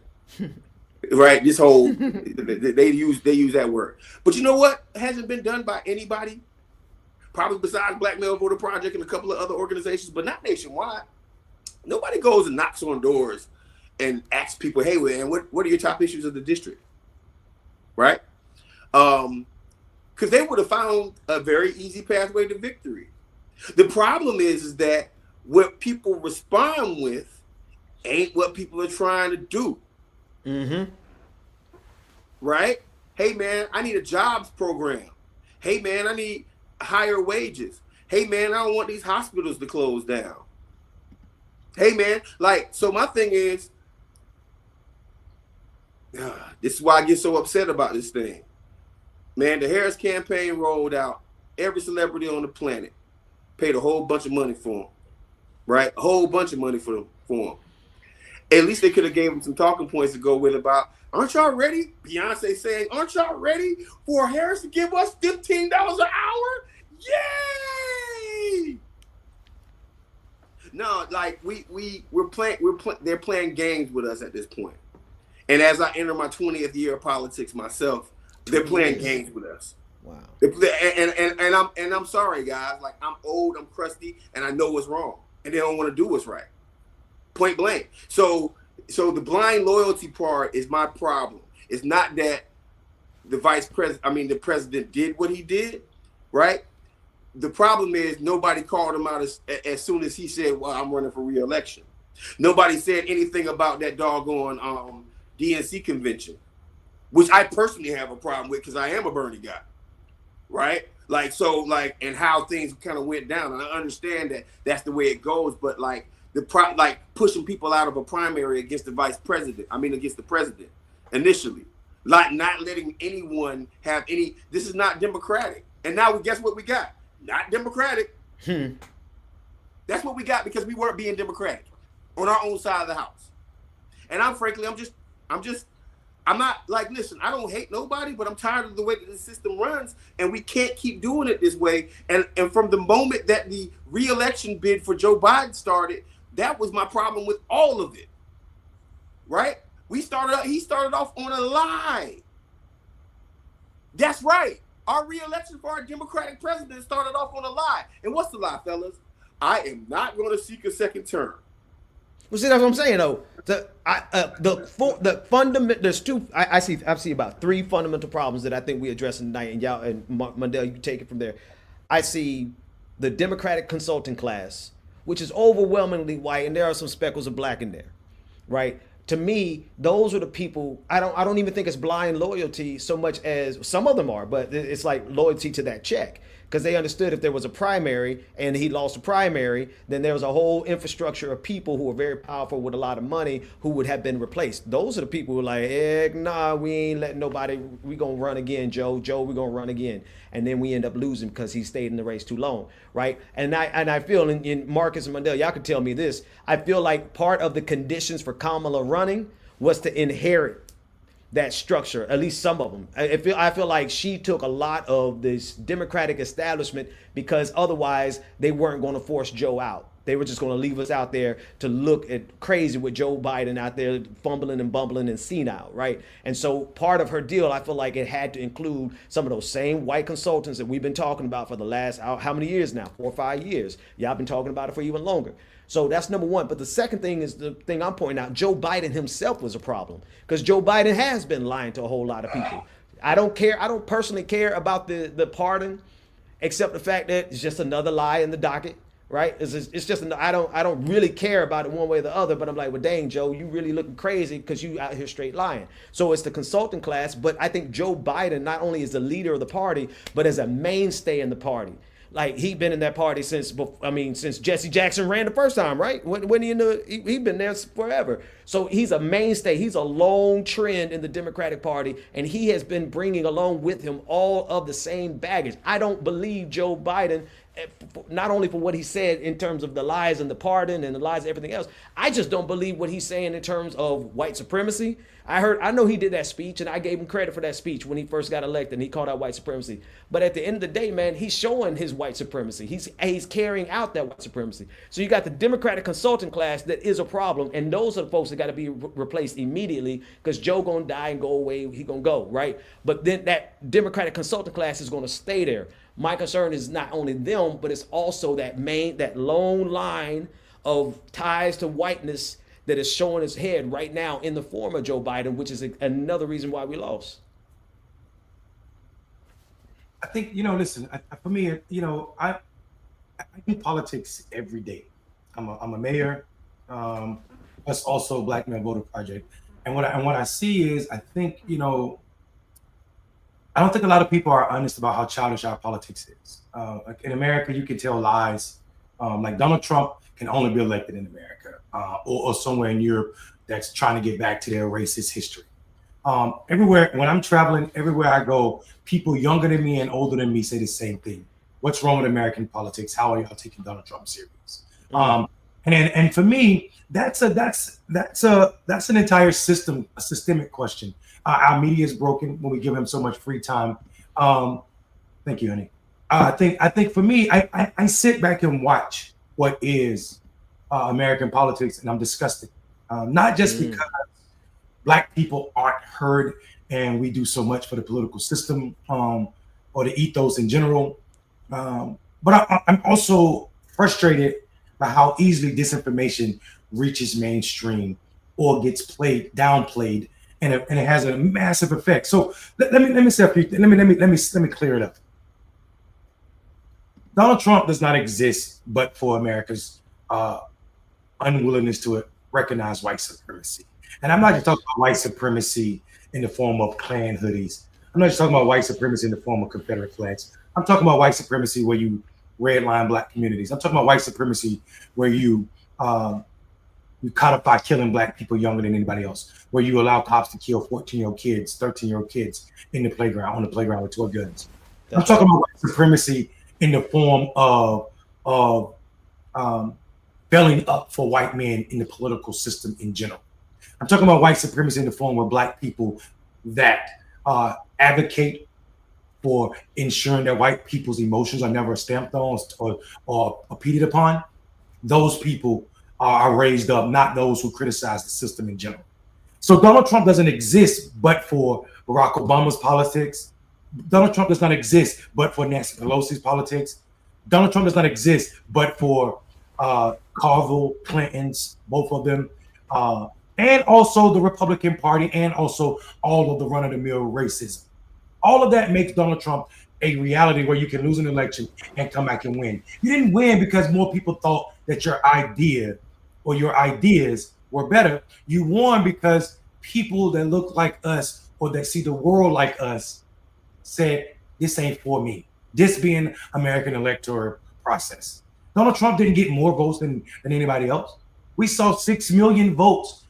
Right, this whole they use that word, but you know what hasn't been done by anybody, probably besides Black Male Voter Project and a couple of other organizations, but not nationwide. Nobody goes and knocks on doors and asks people, "Hey, man, what are your top issues of the district?" Right? Because they would have found a very easy pathway to victory. The problem is that what people respond with ain't what people are trying to do. Mm-hmm. Right? Hey, man, I need a jobs program. Hey, man, I need higher wages. Hey, man, I don't want these hospitals to close down. Hey, man, so my thing is, this is why I get so upset about this thing. Man, the Harris campaign rolled out every celebrity on the planet, paid a whole bunch of money for him, right? A whole bunch of money for him. At least they could have gave him some talking points to go with about, aren't y'all ready? Beyonce saying, aren't y'all ready for Harris to give us $15 an hour? Yay! No, they're playing games with us at this point. And as I enter my 20th year of politics myself, they're playing games with us. Wow. And I'm sorry, guys. Like, I'm old, I'm crusty, and I know what's wrong. And they don't want to do what's right. Point blank. So the blind loyalty part is my problem. It's not that the the president did what he did, right? The problem is nobody called him out as soon as he said, well, I'm running for re-election. Nobody said anything about that doggone DNC convention, which I personally have a problem with because I am a Bernie guy, right? Like, so, like, and how things kind of went down. And I understand that that's the way it goes, but like like pushing people out of a primary against the vice president, against the president initially, like not letting anyone have any, this is not democratic. And now guess what we got? Not democratic. That's what we got because we weren't being democratic on our own side of the house. And I'm not like, listen, I don't hate nobody, but I'm tired of the way that the system runs, and we can't keep doing it this way. And from the moment that the re-election bid for Joe Biden started, that was my problem with all of it. Right? He started off on a lie. That's right. Our re-election for our Democratic president started off on a lie. And what's the lie, fellas? I am not going to seek a second term. Well, see, that's what I'm saying, though. The fundamental. There's two. I see about three fundamental problems that I think we address tonight, and y'all and Mondelle, you can take it from there. I see the Democratic consulting class, which is overwhelmingly white, and there are some speckles of black in there, right? To me, those are the people. I don't even think it's blind loyalty so much as some of them are, but it's like loyalty to that check. Because they understood if there was a primary and he lost a primary, then there was a whole infrastructure of people who were very powerful with a lot of money who would have been replaced. Those are the people who are like, heck nah, we ain't letting nobody, we gonna run again, Joe, we gonna run again. And then we end up losing because he stayed in the race too long, right? And I feel in Marcus and Mandelle, y'all can tell me this, I feel like part of the conditions for Kamala running was to inherit that structure, at least some of them. I feel like she took a lot of this Democratic establishment because otherwise they weren't going to force Joe out. They were just going to leave us out there to look at crazy with Joe Biden out there fumbling and bumbling and senile, right? And so part of her deal, I feel like it had to include some of those same white consultants that we've been talking about for the last, how many years now? 4 or 5 years. Y'all been talking about it for even longer. So that's number one. But the second thing is the thing I'm pointing out. Joe Biden himself was a problem because Joe Biden has been lying to a whole lot of people. I don't care. I don't personally care about the pardon, except the fact that it's just another lie in the docket, right? It's just I don't really care about it one way or the other. But I'm like, well, dang, Joe, you really looking crazy because you out here straight lying. So it's the consulting class. But I think Joe Biden not only is the leader of the party, but as a mainstay in the party. Like he been in that party since Jesse Jackson ran the first time, right? When he been there forever. So he's a mainstay. He's a long trend in the Democratic Party, and he has been bringing along with him all of the same baggage. I don't believe Joe Biden, not only for what he said in terms of the lies and the pardon and the lies and everything else. I just don't believe what he's saying in terms of white supremacy. I know he did that speech, and I gave him credit for that speech when he first got elected, and he called out white supremacy. But at the end of the day, man, he's showing his white supremacy. He's carrying out that white supremacy. So you got the Democratic consulting class that is a problem, and those are the folks that got to be replaced immediately because Joe gonna die and go away. He gonna go, right? But then that Democratic consulting class is gonna stay there. My concern is not only them, but it's also that lone line of ties to whiteness that is showing its head right now in the form of Joe Biden, which is another reason why we lost. I think, listen, for me, I do politics every day. I'm a mayor, plus also Black Man Voter Project. And what I see is, I think, I don't think a lot of people are honest about how childish our politics is. Like in America, you can tell lies. Like Donald Trump can only be elected in America or somewhere in Europe that's trying to get back to their racist history. Everywhere, when I'm traveling, everywhere I go, people younger than me and older than me say the same thing. What's wrong with American politics? How are y'all taking Donald Trump serious? And for me, that's an entire systemic question. Our media is broken when we give him so much free time. Thank you, honey. I think for me, I sit back and watch what is American politics, and I'm disgusted. Not just because Black people aren't heard and we do so much for the political system or the ethos in general, but I'm also frustrated by how easily disinformation reaches mainstream or gets downplayed, and it has a massive effect. So let me say a few things. Let me clear it up. Donald Trump does not exist but for America's unwillingness to recognize white supremacy. And I'm not just talking about white supremacy in the form of Klan hoodies. I'm not just talking about white supremacy in the form of Confederate flags. I'm talking about white supremacy where you redline black communities. I'm talking about white supremacy where um, you codify killing black people younger than anybody else, where you allow cops to kill 14-year-old kids, 13-year-old kids in the playground, on the playground with toy guns. I'm talking about white supremacy in the form of belling up for white men in the political system in general. I'm talking about white supremacy in the form of black people that advocate for ensuring that white people's emotions are never stamped on or impeded upon. Those people are raised up, not those who criticize the system in general. So Donald Trump doesn't exist but for Barack Obama's politics. Donald Trump does not exist but for Nancy Pelosi's politics. Donald Trump does not exist but for Carville, Clinton's, both of them, and also the Republican Party, and also all of the run-of-the-mill racism. All of that makes Donald Trump a reality where you can lose an election and come back and win. You didn't win because more people thought that your idea or your ideas were better. You won because people that look like us or that see the world like us said, this ain't for me. This being American electoral process. Donald Trump didn't get more votes than anybody else. We saw 6 million votes,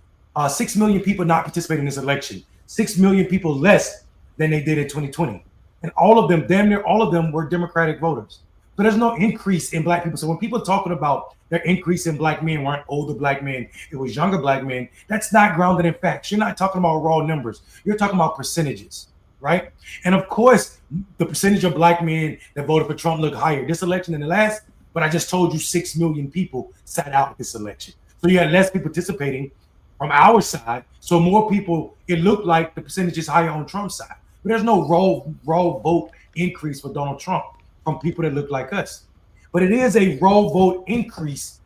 6 million people not participating in this election, 6 million people less than they did in 2020. And all of them, damn near all of them, were Democratic voters. So there's no increase in black people. So when people are talking about their increase in black men weren't older black men, it was younger black men, that's not grounded in facts. You're not talking about raw numbers. You're talking about percentages, right? And of course, the percentage of black men that voted for Trump look higher this election than the last, but I just told you 6 million people sat out this election. So you had less people participating from our side. So more people, it looked like the percentage is higher on Trump's side. But there's no raw vote increase for Donald Trump from people that look like us. But it is a raw vote increase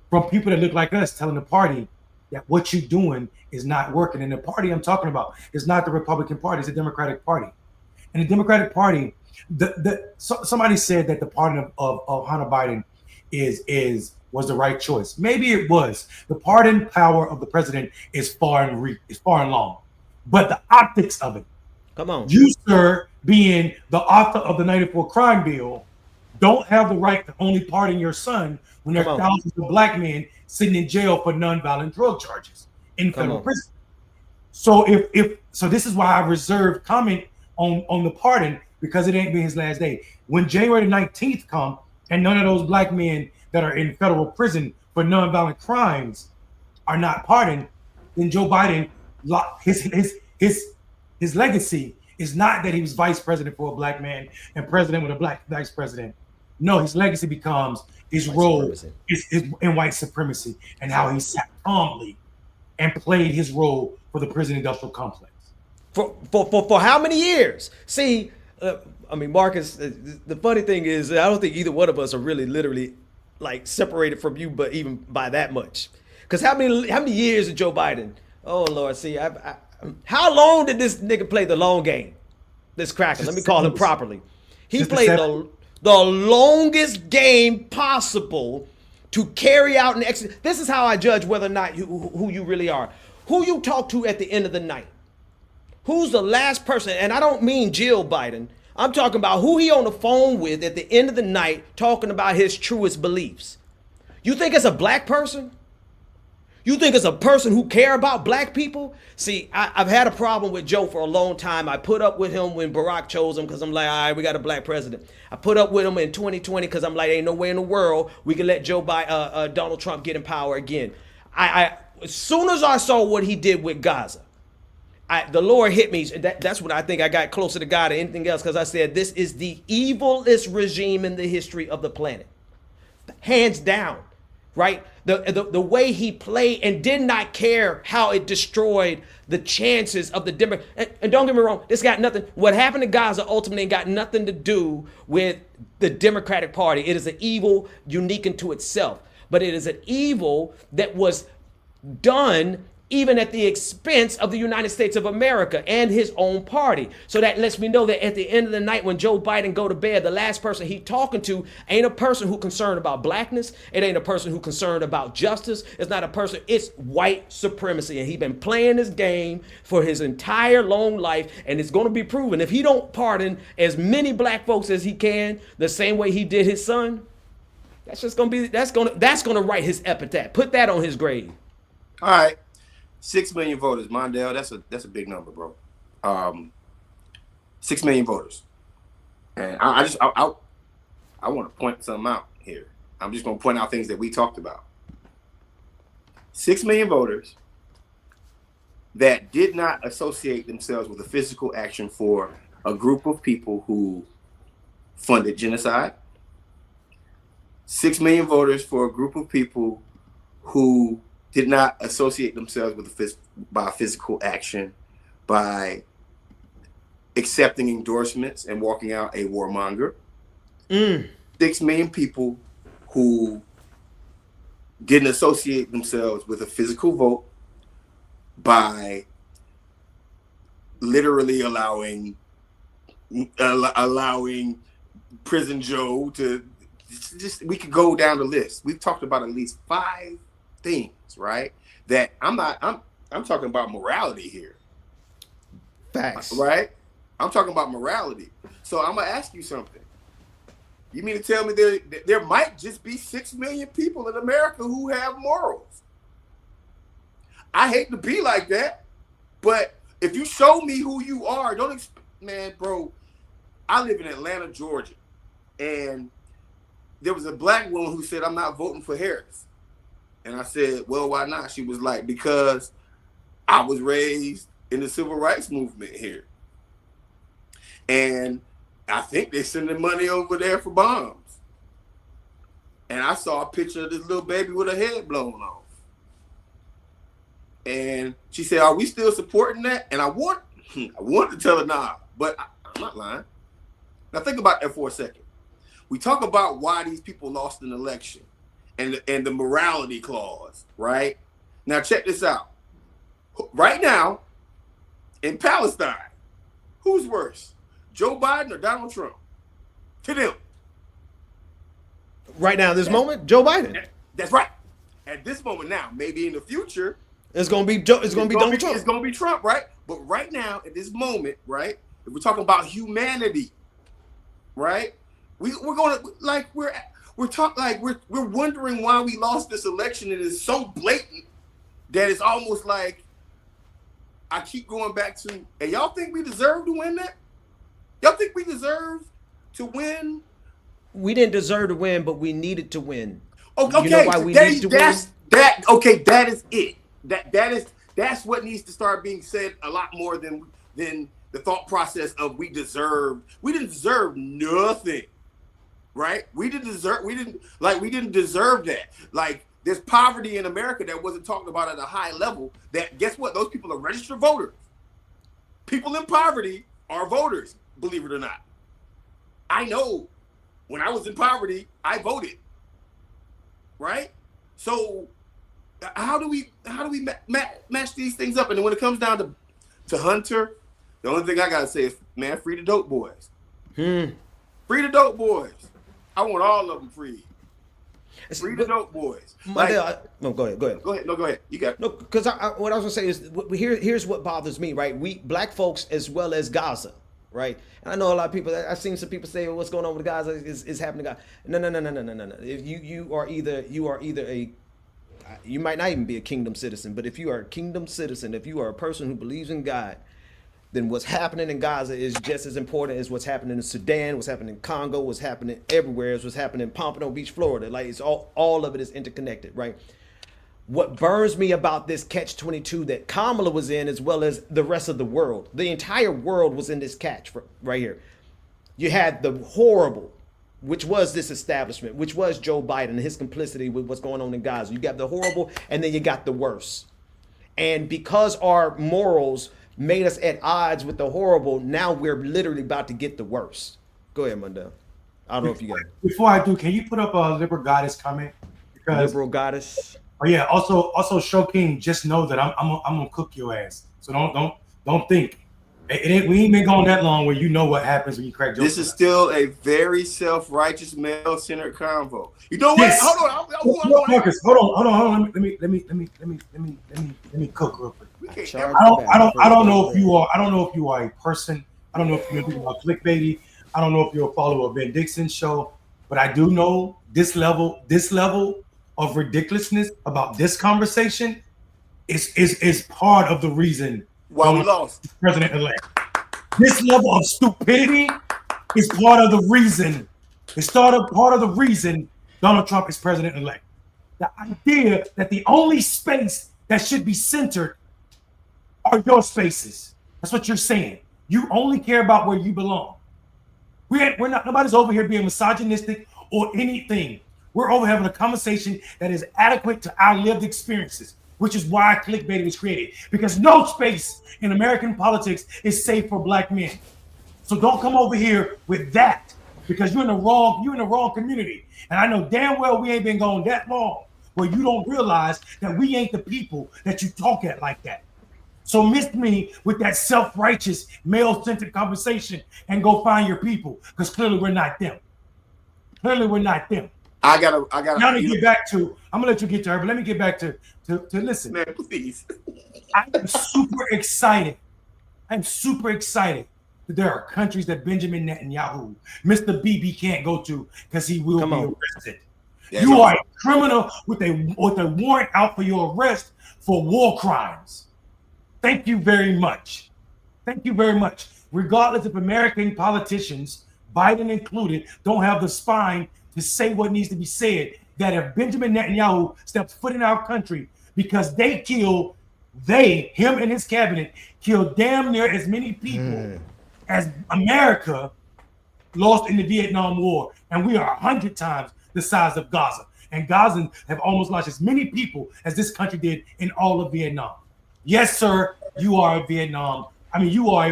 from people that look like us telling the party that what you're doing is not working. And the party I'm talking about is not the Republican Party, it's the Democratic Party. And the Democratic Party, somebody said that the pardon of Hunter Biden was the right choice. Maybe it was. The pardon power of the president is far and long. But the optics of it, come on, you, sir, being the author of the 94 crime bill, don't have the right to only pardon your son when there are thousands of black men sitting in jail for nonviolent drug charges in federal prison. So so this is why I reserved comment on the pardon, because it ain't been his last day. When January 19th come and none of those black men that are in federal prison for nonviolent crimes are not pardoned, then Joe Biden, his legacy is not that he was vice president for a black man and president with a black vice president. No, his legacy becomes his role is in white supremacy and how he sat calmly and played his role for the prison industrial complex. For how many years? See, I mean, Marcus, the funny thing is, I don't think either one of us are really literally like separated from you, but even by that much. Because how many years did Joe Biden? Oh Lord, see, how long did this nigga play the long game? This cracker, let me call him properly. He played the longest game possible to carry out and execute. This is how I judge whether or not who you really are. Who you talk to at the end of the night. Who's the last person? And I don't mean Jill Biden. I'm talking about who he on the phone with at the end of the night talking about his truest beliefs. You think it's a black person? You think it's a person who care about black people? See, I've had a problem with Joe for a long time. I put up with him when Barack chose him because I'm like, all right, we got a black president. I put up with him in 2020 because I'm like, ain't no way in the world we can let Donald Trump get in power again. As soon as I saw what he did with Gaza, the Lord hit me. That's when I think I got closer to God than anything else, because I said, this is the evilest regime in the history of the planet. Hands down, right? The way he played and did not care how it destroyed the chances of the Democrats. And don't get me wrong, this got nothing. What happened to Gaza ultimately got nothing to do with the Democratic Party. It is an evil unique unto itself, but it is an evil that was done even at the expense of the United States of America and his own party. So that lets me know that at the end of the night, when Joe Biden go to bed, the last person he talking to ain't a person who concerned about blackness. It ain't a person who concerned about justice. It's not a person. It's white supremacy. And he been playing this game for his entire long life. And it's going to be proven. If he don't pardon as many black folks as he can, the same way he did his son, that's just going to be, that's going to write his epitaph. Put that on his grave. All right. 6 million voters, Mondelle. That's a big number, bro. 6 million voters, and I want to point something out here. I'm just going to point out things that we talked about. 6 million voters that did not associate themselves with a physical action for a group of people who funded genocide. 6 million voters for a group of people who did not associate themselves with by physical action, by accepting endorsements and walking out a warmonger. 6 million people who didn't associate themselves with a physical vote by literally allowing Prison Joe to just, we could go down the list. We've talked about at least 5 things, right? That I'm talking about morality here. Facts. Right? I'm talking about morality. So I'm gonna ask you something. You mean to tell me there might just be 6 million people in America who have morals? I hate to be like that, but if you show me who you are, man, bro, I live in Atlanta, Georgia, and there was a black woman who said, I'm not voting for Harris. And I said, well, why not? She was like, because I was raised in the civil rights movement here. And I think they're sending money over there for bombs. And I saw a picture of this little baby with her head blown off. And she said, are we still supporting that? And I want to tell her, nah, but I'm not lying. Now think about that for a second. We talk about why these people lost an election and the morality clause, right? Now check this out. Right now, in Palestine, who's worse, Joe Biden or Donald Trump? To them. Right now, this moment, Joe Biden. That's right. At this moment now, maybe in the future, it's gonna be Donald Trump. It's gonna be Trump, right? But right now, at this moment, right? If we're talking about humanity, right? We're wondering why we lost this election, and it's so blatant that it's almost like I keep going back to, and y'all think we deserve to win that? Y'all think we deserve to win? We didn't deserve to win, but we needed to win. Okay, you know why we needed to win? That is it. That's what needs to start being said a lot more than the thought process of we didn't deserve nothing. Right? We didn't deserve that. Like, there's poverty in America that wasn't talked about at a high level. That, guess what? Those people are registered voters. People in poverty are voters, believe it or not. I know when I was in poverty, I voted. Right? So how do we match these things up? And then when it comes down to Hunter, the only thing I gotta say is, man, free the dope boys. Free the dope boys. I want all of them free. Free the dope boys. Mondelle, no, go ahead. Go ahead. No, go ahead. You got it. No, because what I was gonna say is, here's what bothers me, right? We black folks as well as Gaza, right? And I know a lot of people. I've seen some people say, well, "What's going on with Gaza is happening to Gaza." No. If you are either you might not even be a kingdom citizen, but if you are a kingdom citizen, if you are a person who believes in God, then what's happening in Gaza is just as important as what's happening in Sudan, what's happening in Congo, what's happening everywhere, is what's happening in Pompano Beach, Florida. Like, it's all of it is interconnected, right? What burns me about this catch-22 that Kamala was in, as well as the rest of the world, the entire world was in this catch right here. You had the horrible, which was this establishment, which was Joe Biden and his complicity with what's going on in Gaza. You got the horrible, and then you got the worst. And because our morals made us at odds with the horrible, now we're literally about to get the worst. Go ahead, Mondelle. I don't know if you got it. Before I do, can you put up a liberal goddess comment? Liberal goddess. Oh yeah. Also, Show King, just know that I'm gonna cook your ass. So don't think. We ain't been going that long where you know what happens when you crack jokes. This is still a very self-righteous, male-centered convo. You know what? Yes. Hold on. Marcus, hold on. Let me cook real quick. We can't charge ever- I don't know if you are a person. I don't know if you're thinking about Clickbaity. I don't know if you're a follower of Ben Dixon's show, but I do know this level of ridiculousness about this conversation is part of the reason why we lost. President-elect. This level of stupidity is part of the reason. It's part of the reason Donald Trump is president-elect. The idea that the only space that should be centered are your spaces. That's what you're saying. You only care about where you belong. We're not. Nobody's over here being misogynistic or anything. We're over having a conversation that is adequate to our lived experiences, which is why Clickbaity was created. Because no space in American politics is safe for Black men. So don't come over here with that, because you're in the wrong community. And I know damn well we ain't been going that long where you don't realize that we ain't the people that you talk at like that. So miss me with that self-righteous, male-centered conversation and go find your people, because clearly we're not them. I gotta. Now to get back to, I'm gonna let you get to her, but let me get back to listen. Man, please. I'm super excited that there are countries that Benjamin Netanyahu, Mr. BB, can't go to because he will be arrested. You are a criminal with a warrant out for your arrest for war crimes. Thank you very much. Regardless if American politicians, Biden included, don't have the spine to say what needs to be said, that if Benjamin Netanyahu steps foot in our country because him and his cabinet killed damn near as many people as America lost in the Vietnam War, and we are 100 times the size of Gaza. And Gazans have almost lost as many people as this country did in all of Vietnam. Yes, sir, you are a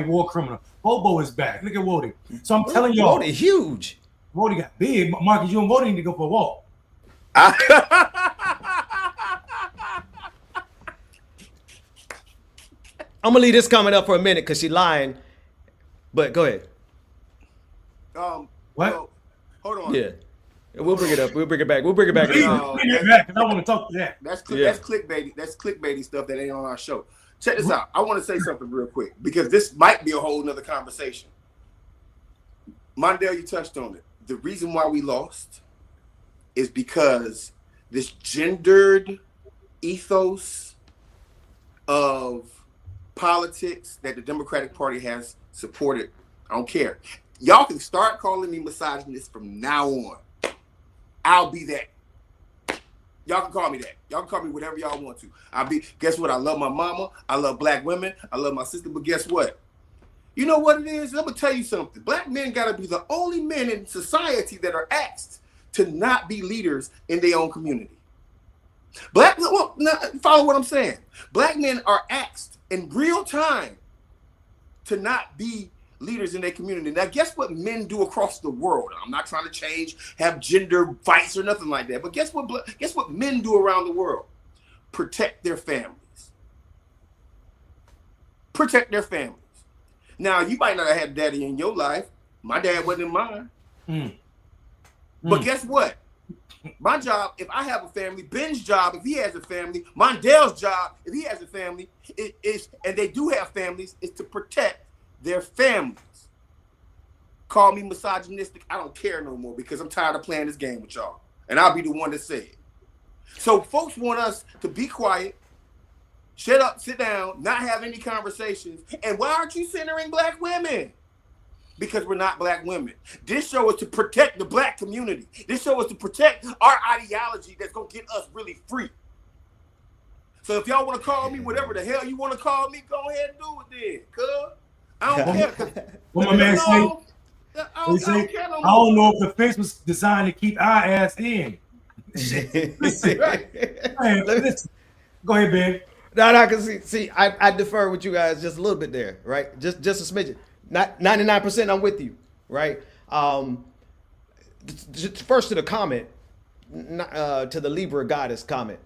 war criminal. Bobo is back. Look at Wody. So I'm telling y'all. Wody huge. Wody got big. Marcus, you and Wody need to go for a walk. I'm gonna leave this comment up for a minute because she's lying. But go ahead. What? Well, hold on. Yeah. We'll bring it up. We'll bring it back. Bring it back. Bring it back, because I want to talk to that. That's clickbaity. That's clickbaity stuff that ain't on our show. Check this out. I want to say something real quick because this might be a whole nother conversation. Mondelle, you touched on it. The reason why we lost is because this gendered ethos of politics that the Democratic Party has supported. I don't care. Y'all can start calling me misogynist from now on. I'll be that. Y'all can call me that. Y'all can call me whatever y'all want to. Guess what? I love my mama. I love Black women. I love my sister. But guess what? You know what it is? I'm going to tell you something. Black men got to be the only men in society that are asked to not be leaders in their own community. Follow what I'm saying. Black men are asked in real time to not be leaders in their community. Now, guess what men do across the world? I'm not trying to have gender fights or nothing like that. But guess what men do around the world? Protect their families. Now, you might not have had daddy in your life. My dad wasn't in mine. But guess what? My job, if I have a family, Ben's job, if he has a family, Mondelle's job, if he has a family, and they do have families, is to protect their families. Call me misogynistic. I don't care no more because I'm tired of playing this game with y'all. And I'll be the one to say it. So folks want us to be quiet, shut up, sit down, not have any conversations. And why aren't you centering Black women? Because we're not Black women. This show is to protect the Black community. This show is to protect our ideology that's going to get us really free. So if y'all want to call me whatever the hell you want to call me, go ahead and do it then, cuz. I don't care. What my man say? I don't care no more. I don't know if the fence was designed to keep our ass in. Listen. Go ahead, Ben. No, I can see. I defer with you guys just a little bit there, right? Just a smidgen. Not 99%. I'm with you, right? First to the comment, to the Libra goddess comment.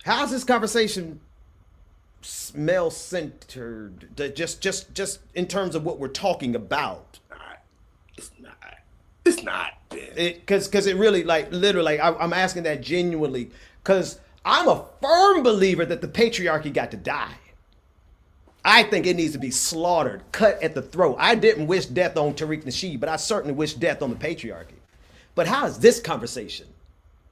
How's this conversation male centered? Just in terms of what we're talking about. It's not. It's not. Because it really, like, literally, like, I'm asking that genuinely, because I'm a firm believer that the patriarchy got to die. I think it needs to be slaughtered, cut at the throat. I didn't wish death on Tariq Nasheed, but I certainly wish death on the patriarchy. But how is this conversation?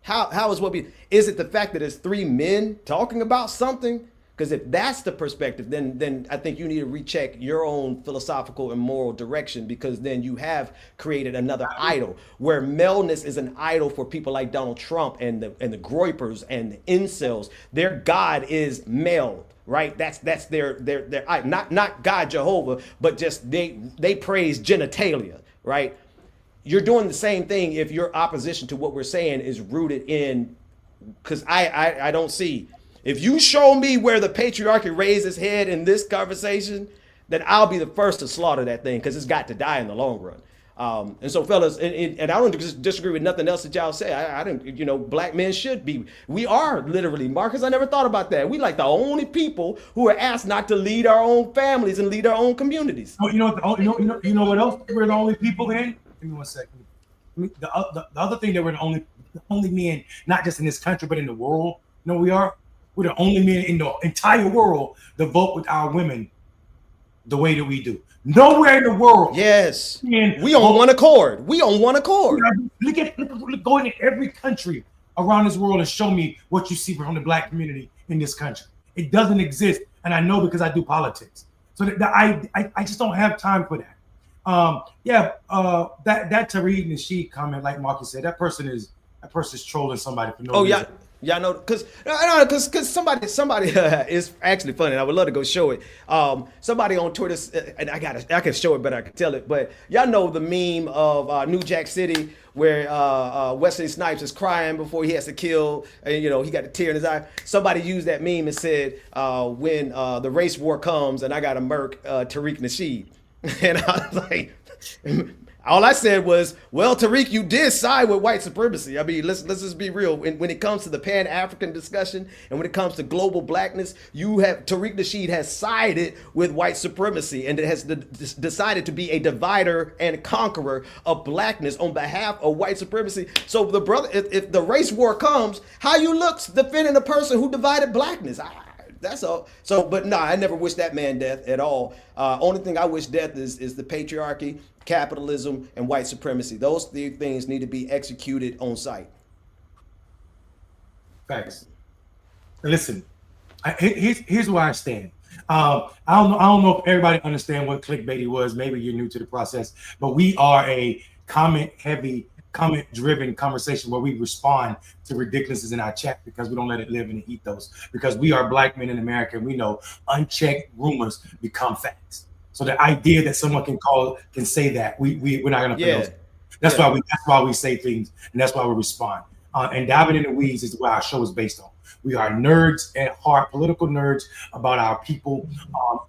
How is what we? Is it the fact that it's three men talking about something? Because if that's the perspective, then I think you need to recheck your own philosophical and moral direction, because then you have created another idol where maleness is an idol for people like Donald Trump and the groypers and the incels. Their God is male, right? That's their not God Jehovah, but just they praise genitalia, right? You're doing the same thing if your opposition to what we're saying is rooted in, because I don't see. If you show me where the patriarchy raised its head in this conversation, then I'll be the first to slaughter that thing, because it's got to die in the long run. And so, fellas, and I don't disagree with nothing else that y'all say. I don't, black men should be. We are literally, Marcus. I never thought about that. We like the only people who are asked not to lead our own families and lead our own communities. You know what else? We're the only people in. Give me 1 second. The other thing that we're the only men, not just in this country, but in the world. You know what we are? We're the only men in the entire world that vote with our women the way that we do. Nowhere in the world. Yes. We on one accord. We on one accord. Look, go into every country around this world and show me what you see from the black community in this country. It doesn't exist. And I know because I do politics. So I just don't have time for that. That Tariq Nasheed comment, like Marcus said, that person is trolling somebody for no reason. Yeah, I know, because somebody is actually funny, and I would love to go show it. Somebody on Twitter, and I can show it, but I can tell it. But y'all know the meme of New Jack City where Wesley Snipes is crying before he has to kill, and he got a tear in his eye. Somebody used that meme and said, when the race war comes and I got to murk Tariq Nasheed, and I was like. All I said was, well, Tariq, you did side with white supremacy. I mean, let's just be real. When it comes to the Pan-African discussion and when it comes to global blackness, Tariq Nasheed has sided with white supremacy and has decided to be a divider and conqueror of blackness on behalf of white supremacy. So the brother, if the race war comes, how you look defending a person who divided blackness? That's all. So, but no, I never wish that man death at all. Only thing I wish death is the patriarchy, capitalism, and white supremacy. Those three things need to be executed on sight. Facts. Listen, here's where I stand. I don't know if everybody understand what clickbaity was. Maybe you're new to the process, but we are a comment-driven conversation where we respond to ridiculousness in our chat because we don't let it live in the ethos. Because we are black men in America, and we know unchecked rumors become facts. So the idea that someone can say that we're not gonna pay those. That's why we say things, and that's why we respond. And diving in the weeds is what our show is based on. We are nerds at heart, political nerds about our people,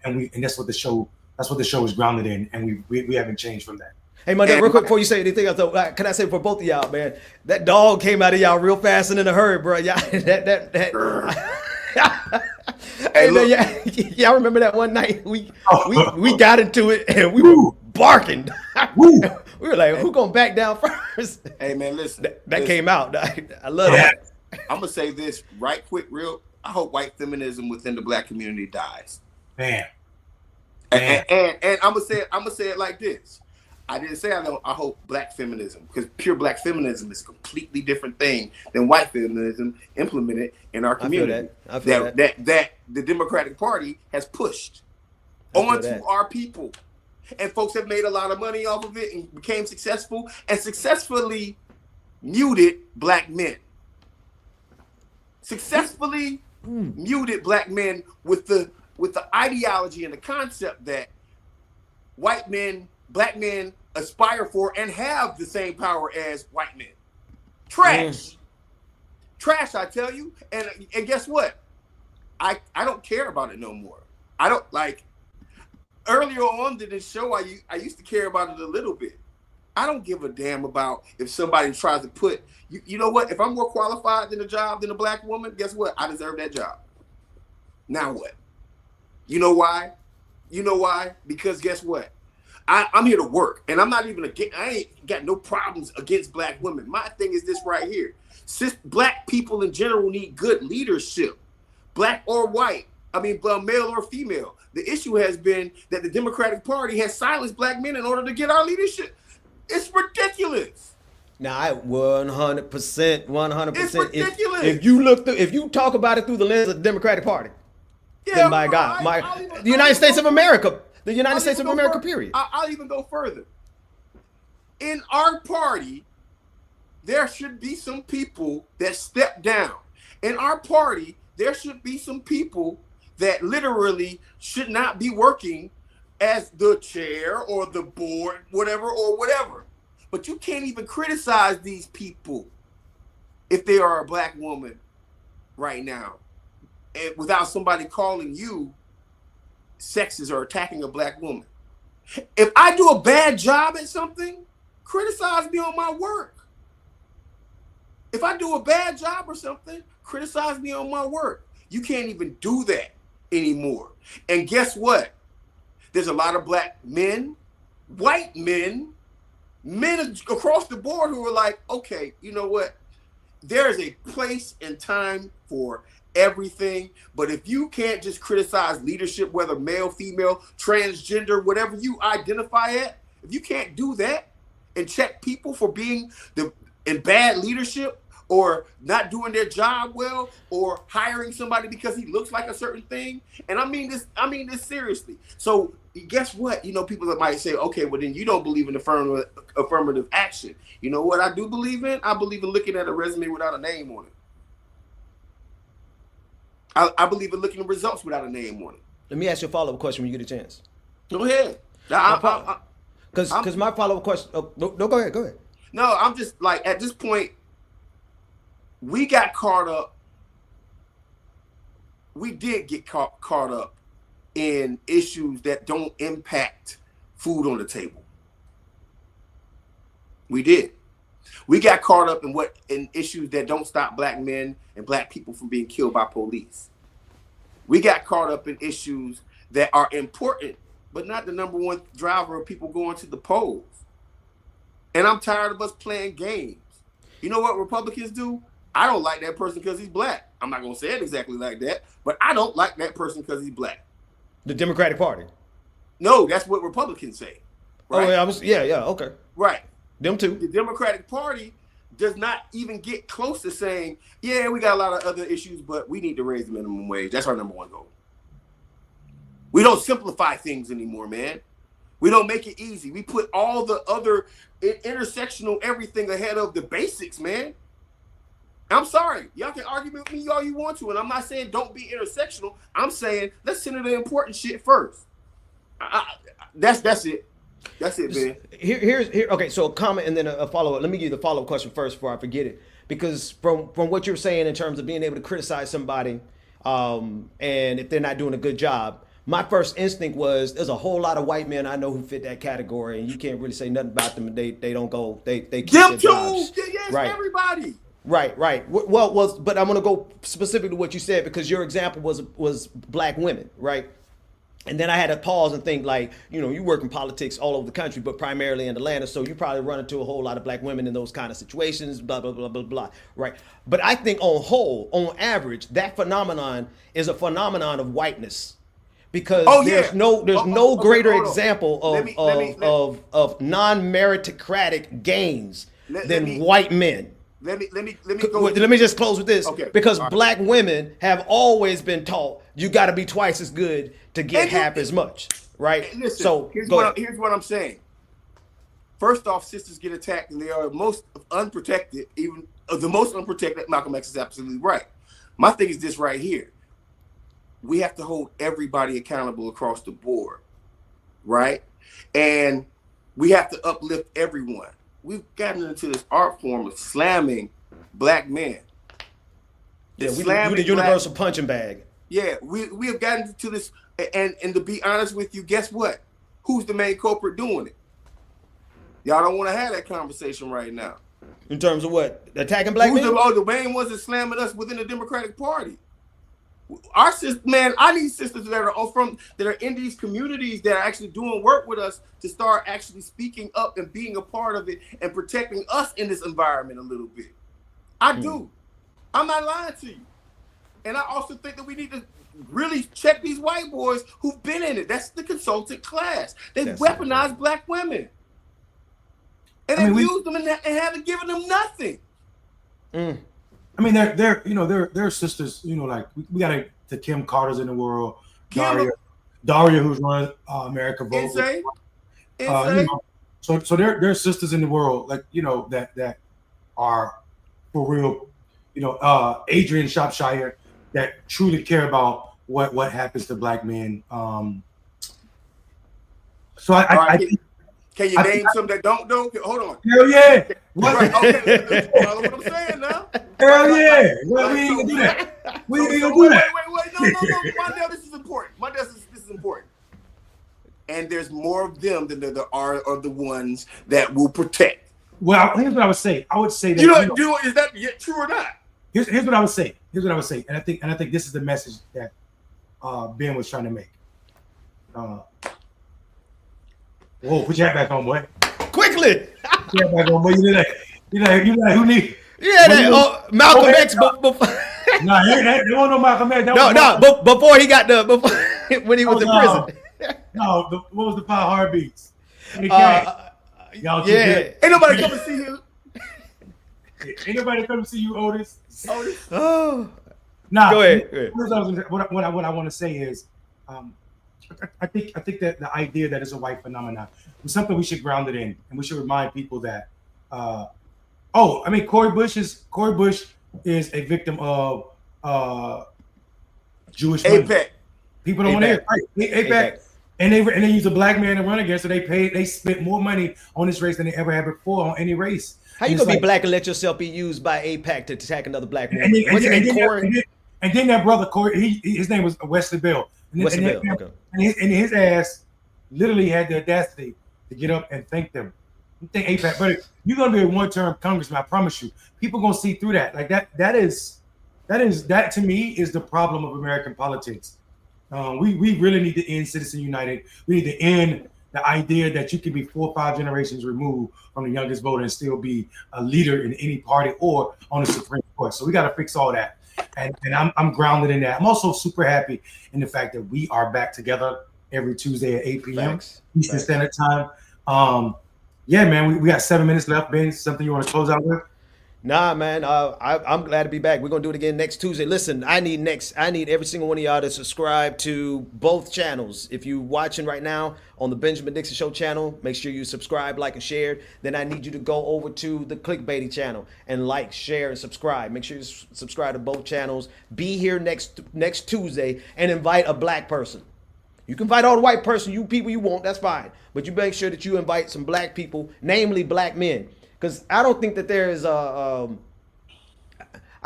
and that's what the show is grounded in, and we haven't changed from that. Hey, Mondelle, real quick before you say anything else, though, can I say for both of y'all, man, that dog came out of y'all real fast and in a hurry, bro. Y'all, Hey, man, y'all remember that one night we got into it and we were barking. We were like, who gonna back down first? Hey, man, listen. That came out. I love that. I'm gonna say this right quick, real. I hope white feminism within the black community dies. Man. And I'm gonna say it like this. I didn't say I hope black feminism, because pure black feminism is a completely different thing than white feminism implemented in our community. I feel that the Democratic Party has pushed onto our people. And folks have made a lot of money off of it and became successful and successfully muted black men. Successfully muted black men with the ideology and the concept that black men aspire for and have the same power as white men. Trash. Trash, I tell you. And guess what? I don't care about it no more. I don't like. Earlier on in this show, I used to care about it a little bit. I don't give a damn about if somebody tries to put you know what? If I'm more qualified than a job than a black woman, guess what? I deserve that job. Now what? You know why? You know why? Because guess what? I'm here to work, and I'm not even I ain't got no problems against black women. My thing is this right here: black people in general need good leadership, black or white. I mean, male or female. The issue has been that the Democratic Party has silenced black men in order to get our leadership. It's ridiculous. Now, I 100%, 100%. It's ridiculous. If you talk about it through the lens of the Democratic Party, Yeah, then by God, the United States of America, the United States of America, period. I'll even go further. In our party, there should be some people that step down. In our party, there should be some people that literally should not be working as the chair or the board, whatever. But you can't even criticize these people if they are a black woman right now, and without somebody calling you sexist or attacking a black woman. If I do a bad job at something, criticize me on my work. If I do a bad job or something, criticize me on my work. You can't even do that anymore. And guess what? There's a lot of black men, white men across the board who are like, okay, you know what? There is a place and time for everything, but if you can't just criticize leadership, whether male, female, transgender, whatever you identify at, if you can't do that and check people for being in bad leadership or not doing their job well or hiring somebody because he looks like a certain thing, and I mean this seriously. So guess what? You know, people that might say, okay, well then you don't believe in affirmative action. You know what I do believe in? I believe in looking at a resume without a name on it. I believe in looking at results without a name on it. Let me ask you a follow-up question when you get a chance. Go ahead. Because my follow-up question. Oh, no, go ahead. No, I'm just like, at this point, we got caught up. We did get caught up in issues that don't impact food on the table. We did. We got caught up in issues that don't stop black men and black people from being killed by police. We got caught up in issues that are important, but not the number one driver of people going to the polls. And I'm tired of us playing games. You know what Republicans do? I don't like that person because he's black. I'm not going to say it exactly like that, but I don't like that person because he's black. The Democratic Party? No, that's what Republicans say. Right? Oh, yeah, okay. Right. Them too. The Democratic Party does not even get close to saying, yeah, we got a lot of other issues, but we need to raise the minimum wage. That's our number one goal. We don't simplify things anymore, man. We don't make it easy. We put all the other intersectional everything ahead of the basics, man. I'm sorry. Y'all can argue with me all you want to, and I'm not saying don't be intersectional. I'm saying let's center the important shit first. That's it. That's it, man. Here. Okay, so a comment and then a follow-up. Let me give you the follow-up question first before I forget it. Because from what you're saying in terms of being able to criticize somebody, and if they're not doing a good job, my first instinct was there's a whole lot of white men I know who fit that category, and you can't really say nothing about them. They don't go. They keep them their too. jobs. Yes, right. Everybody. Right. Well, but I'm gonna go specifically to what you said because your example was black women, right? And then I had to pause and think, like, you know, you work in politics all over the country, but primarily in Atlanta, so you probably run into a whole lot of black women in those kind of situations, blah, blah, blah, blah, blah, right? But I think on average, that phenomenon is a phenomenon of whiteness. Because there's no greater example of non-meritocratic gains than white men. Let me just close with this. Okay. Because black women have always been taught you got to be twice as good to get half as much, right? Listen, so here's what I'm saying. First off, sisters get attacked, and they are most unprotected. Even the most unprotected. Malcolm X is absolutely right. My thing is this right here. We have to hold everybody accountable across the board, right? And we have to uplift everyone. We've gotten into this art form of slamming black men. Yeah, we the universal punching bag. Yeah, we have gotten into this, and to be honest with you, guess what? Who's the main culprit doing it? Y'all don't want to have that conversation right now. In terms of what? Attacking black men? The main ones that slamming us within the Democratic Party. Our sister, man, I need sisters that are in these communities that are actually doing work with us to start actually speaking up and being a part of it and protecting us in this environment a little bit. I do. I'm not lying to you. And I also think that we need to really check these white boys who've been in it. That's the consultant class. They've weaponized black women. And they've used them and haven't given them nothing. I mean, they're sisters, like we got the Kim Carters in the world, Daria who's running America Vote. Insane. So they're sisters in the world, like, that are for real, Adrian Shropshire, that truly care about what happens to black men. So I think. Can you name some that don't know? Hold on. Hell yeah. Right, okay. What I'm saying now. Hell yeah. We ain't gonna do that. We ain't gonna do that. Wait. No. Mondelle, this is important. This is important. And there's more of them than there are of the ones that will protect. Well, here's what I would say. I would say that is that yet true or not? Here's what I would say. And I think this is the message that Ben was trying to make. Whoa, put your hat back on, boy. Quickly. Put your hat back on, boy. You like who need? Yeah, that Malcolm X before. Nah, there wasn't no Malcolm X. No, before he got when he was in prison. No, what was the 5 heartbeats? Y'all ain't nobody come to see him. Ain't nobody come to see you, Otis. Oh. Nah. Go ahead. What I want to say is, I think that the idea that it's a white phenomenon is something we should ground it in, and we should remind people that. Cori Bush is a victim of Jewish money. APEC. People don't want to hear it. APEC. And they use a black man to run against, so they spent more money on this race than they ever had before on any race. How you gonna be black and let yourself be used by APEC to attack another black man? And then that brother Corey, his name was Wesley Bell. And his ass literally had the audacity to get up and thank them. You think APEC, but you're gonna be a one-term congressman, I promise you. People gonna see through that. Like that to me is the problem of American politics. We really need to end Citizen United. We need to end the idea that you can be 4 or 5 generations removed from the youngest voter and still be a leader in any party or on the Supreme Court. So we got to fix all that. And I'm grounded in that. I'm also super happy in the fact that we are back together every Tuesday at 8 p.m. Eastern Standard Time. Yeah, man, we got 7 minutes left. Ben, something you want to close out with? Nah, man. I'm glad to be back. We're gonna do it again next Tuesday. Listen, I need every single one of y'all to subscribe to both channels. If you're watching right now on the Benjamin Dixon Show channel, make sure you subscribe, like, and share. Then I need you to go over to the Clickbaity channel and like, share, and subscribe. Make sure you subscribe to both channels. Be here next Tuesday and invite a black person. You can invite all the white person, you people you want, that's fine. But you make sure that you invite some black people, namely black men. Because I don't think that there is I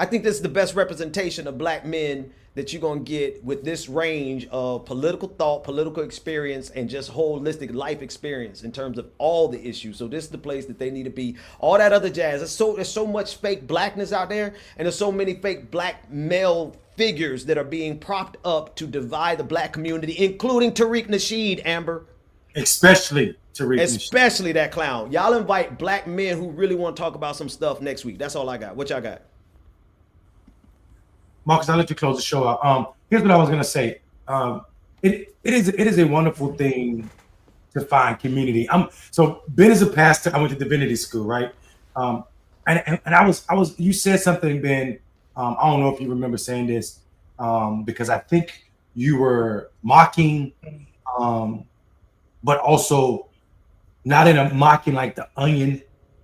think this is the best representation of black men that you're going to get with this range of political thought, political experience, and just holistic life experience in terms of all the issues. So this is the place that they need to be. All that other jazz. There's so much fake blackness out there, and there's so many fake black male figures that are being propped up to divide the black community, including Tariq Nasheed, Amber. Especially that clown. Y'all invite black men who really want to talk about some stuff next week. That's all I got. What y'all got? Marcus, I'll let you close the show out. Here's what I was gonna say. It is a wonderful thing to find community. So Ben is a pastor. I went to divinity school, right? And I was you said something, Ben. I don't know if you remember saying this, because I think you were mocking, but also not in a mocking like the Onion,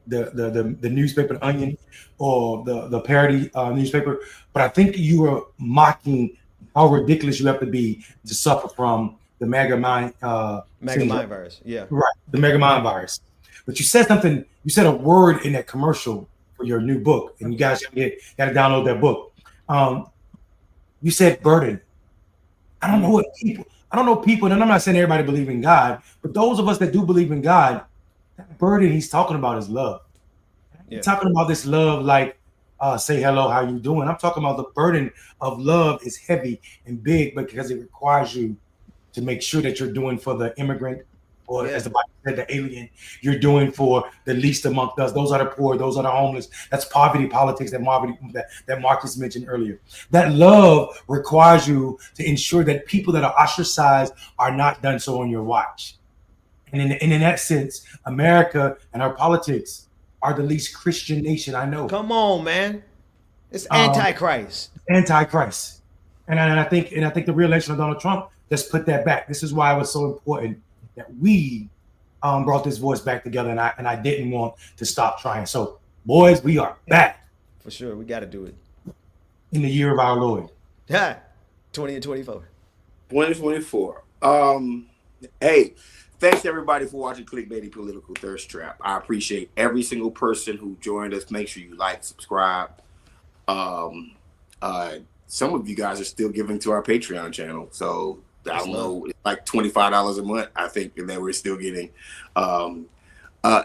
the newspaper, the Onion, or the parody newspaper. But I think you were mocking how ridiculous you have to be to suffer from the mega mind virus. Yeah, right, the mega mind virus. But you said something. You said a word in that commercial for your new book, and you guys got to download that book. You said burden. I don't know people, and I'm not saying everybody believe in God, but those of us that do believe in God, that burden he's talking about is love. Yeah. He's talking about this love like say hello, how you doing? I'm talking about the burden of love is heavy and big because it requires you to make sure that you're doing for the immigrant, or Yeah. as the Bible said, the alien. You're doing for the least amongst us. Those are the poor. Those are the homeless. That's poverty politics that Marcus mentioned earlier. That love requires you to ensure that people that are ostracized are not done so on your watch. And in that sense, America and our politics are the least Christian nation I know. Come on, man. It's Um, antichrist. Antichrist. And I think the re-election of Donald Trump just put that back. This is why it was so important that we brought this voice back together, and I didn't want to stop trying. So, boys, we are back For sure. We got to do it. in the year of our Lord. Ha! 20 and 24. 2024. Hey, thanks everybody for watching Clickbaity Political Thirst Trap. I appreciate every single person who joined us. Make sure you like, subscribe. Some of you guys are still giving to our Patreon channel, so I don't know, it's like $25 a month, I think, that we're still getting.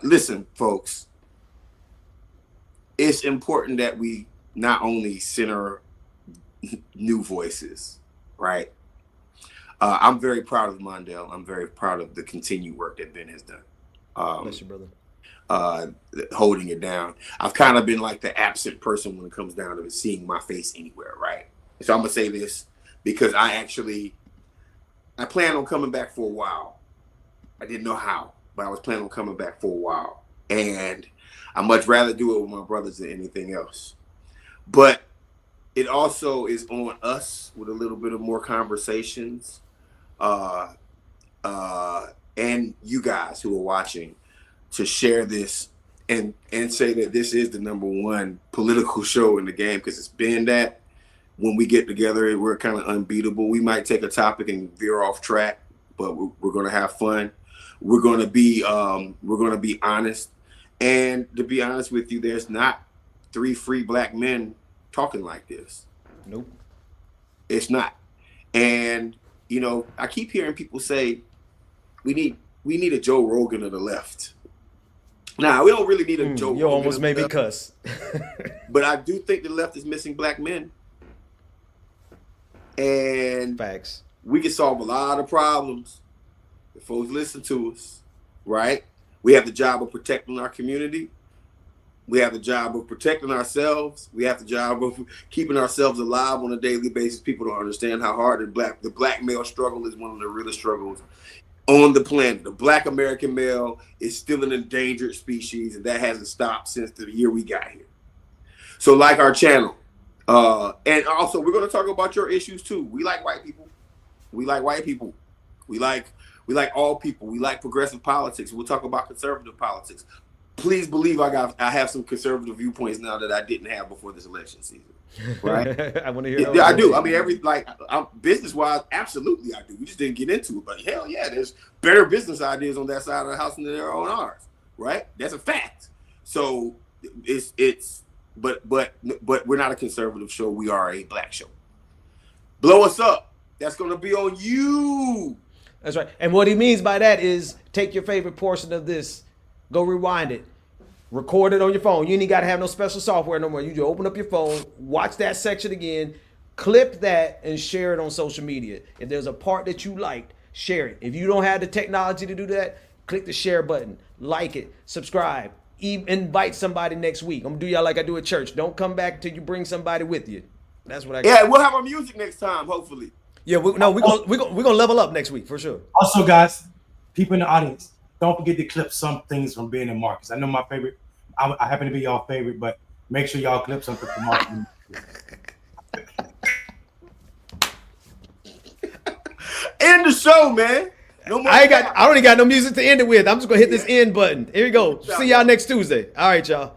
Listen, folks, it's important that we not only center new voices, right? I'm very proud of Mondelle. I'm very proud of the continued work that Ben has done. Bless you, brother. Holding it down. I've kind of been like the absent person when it comes down to seeing my face anywhere, right? So I'm gonna say this because I plan on coming back for a while. I didn't know how, but I was planning on coming back for a while, and I much rather do it with my brothers than anything else. But it also is on us with a little bit of more conversations, and you guys who are watching, to share this and say that this is the #1 political show in the game, because it's been that. When we get together, we're kind of unbeatable. We might take a topic and veer off track, but we're going to have fun. We're going to be honest. And to be honest with you, there's not 3 free black men talking like this. Nope. It's not. And you know, I keep hearing people say we need a Joe Rogan of the left. Nah, we don't really need a Joe Rogan. You almost made me cuss. But I do think the left is missing black men. And Facts. We can solve a lot of problems if folks listen to us, right? We have the job of protecting our community. We have the job of protecting ourselves. We have the job of keeping ourselves alive on a daily basis. People don't understand how hard the black male struggle is one of the realest struggles on the planet. The black American male is still an endangered species, and that hasn't stopped since the year we got here. So like our channel. And also, we're going to talk about your issues too. We like white people. We like white people. We like all people. We like progressive politics. We'll talk about conservative politics. Please believe I have some conservative viewpoints now that I didn't have before this election season. Right? I want to hear. Yeah, I do. I mean, I'm business-wise, absolutely I do. We just didn't get into it, but hell yeah, there's better business ideas on that side of the house than there are on ours. Right? That's a fact. So But we're not a conservative show. We are a black show. Blow us up. That's going to be on you. That's right. And what he means by that is take your favorite portion of this, go rewind it, record it on your phone. You ain't got to have no special software no more. You just open up your phone, watch that section again, clip that, and share it on social media. If there's a part that you liked, share it. If you don't have the technology to do that, click the share button, like it, subscribe. Invite somebody next week. I'm gonna do y'all like I do at church. Don't come back till you bring somebody with you. That's what I got. Yeah, we'll have our music next time, hopefully. Yeah, we're gonna level up next week for sure. Also, guys, people in the audience, don't forget to clip some things from Ben and Marcus. I know my favorite. I happen to be y'all favorite, but make sure y'all clip something from Marcus. End the show, man. No more. I don't even got no music to end it with. I'm just gonna hit this end button. Here we go. See y'all next Tuesday. All right, y'all.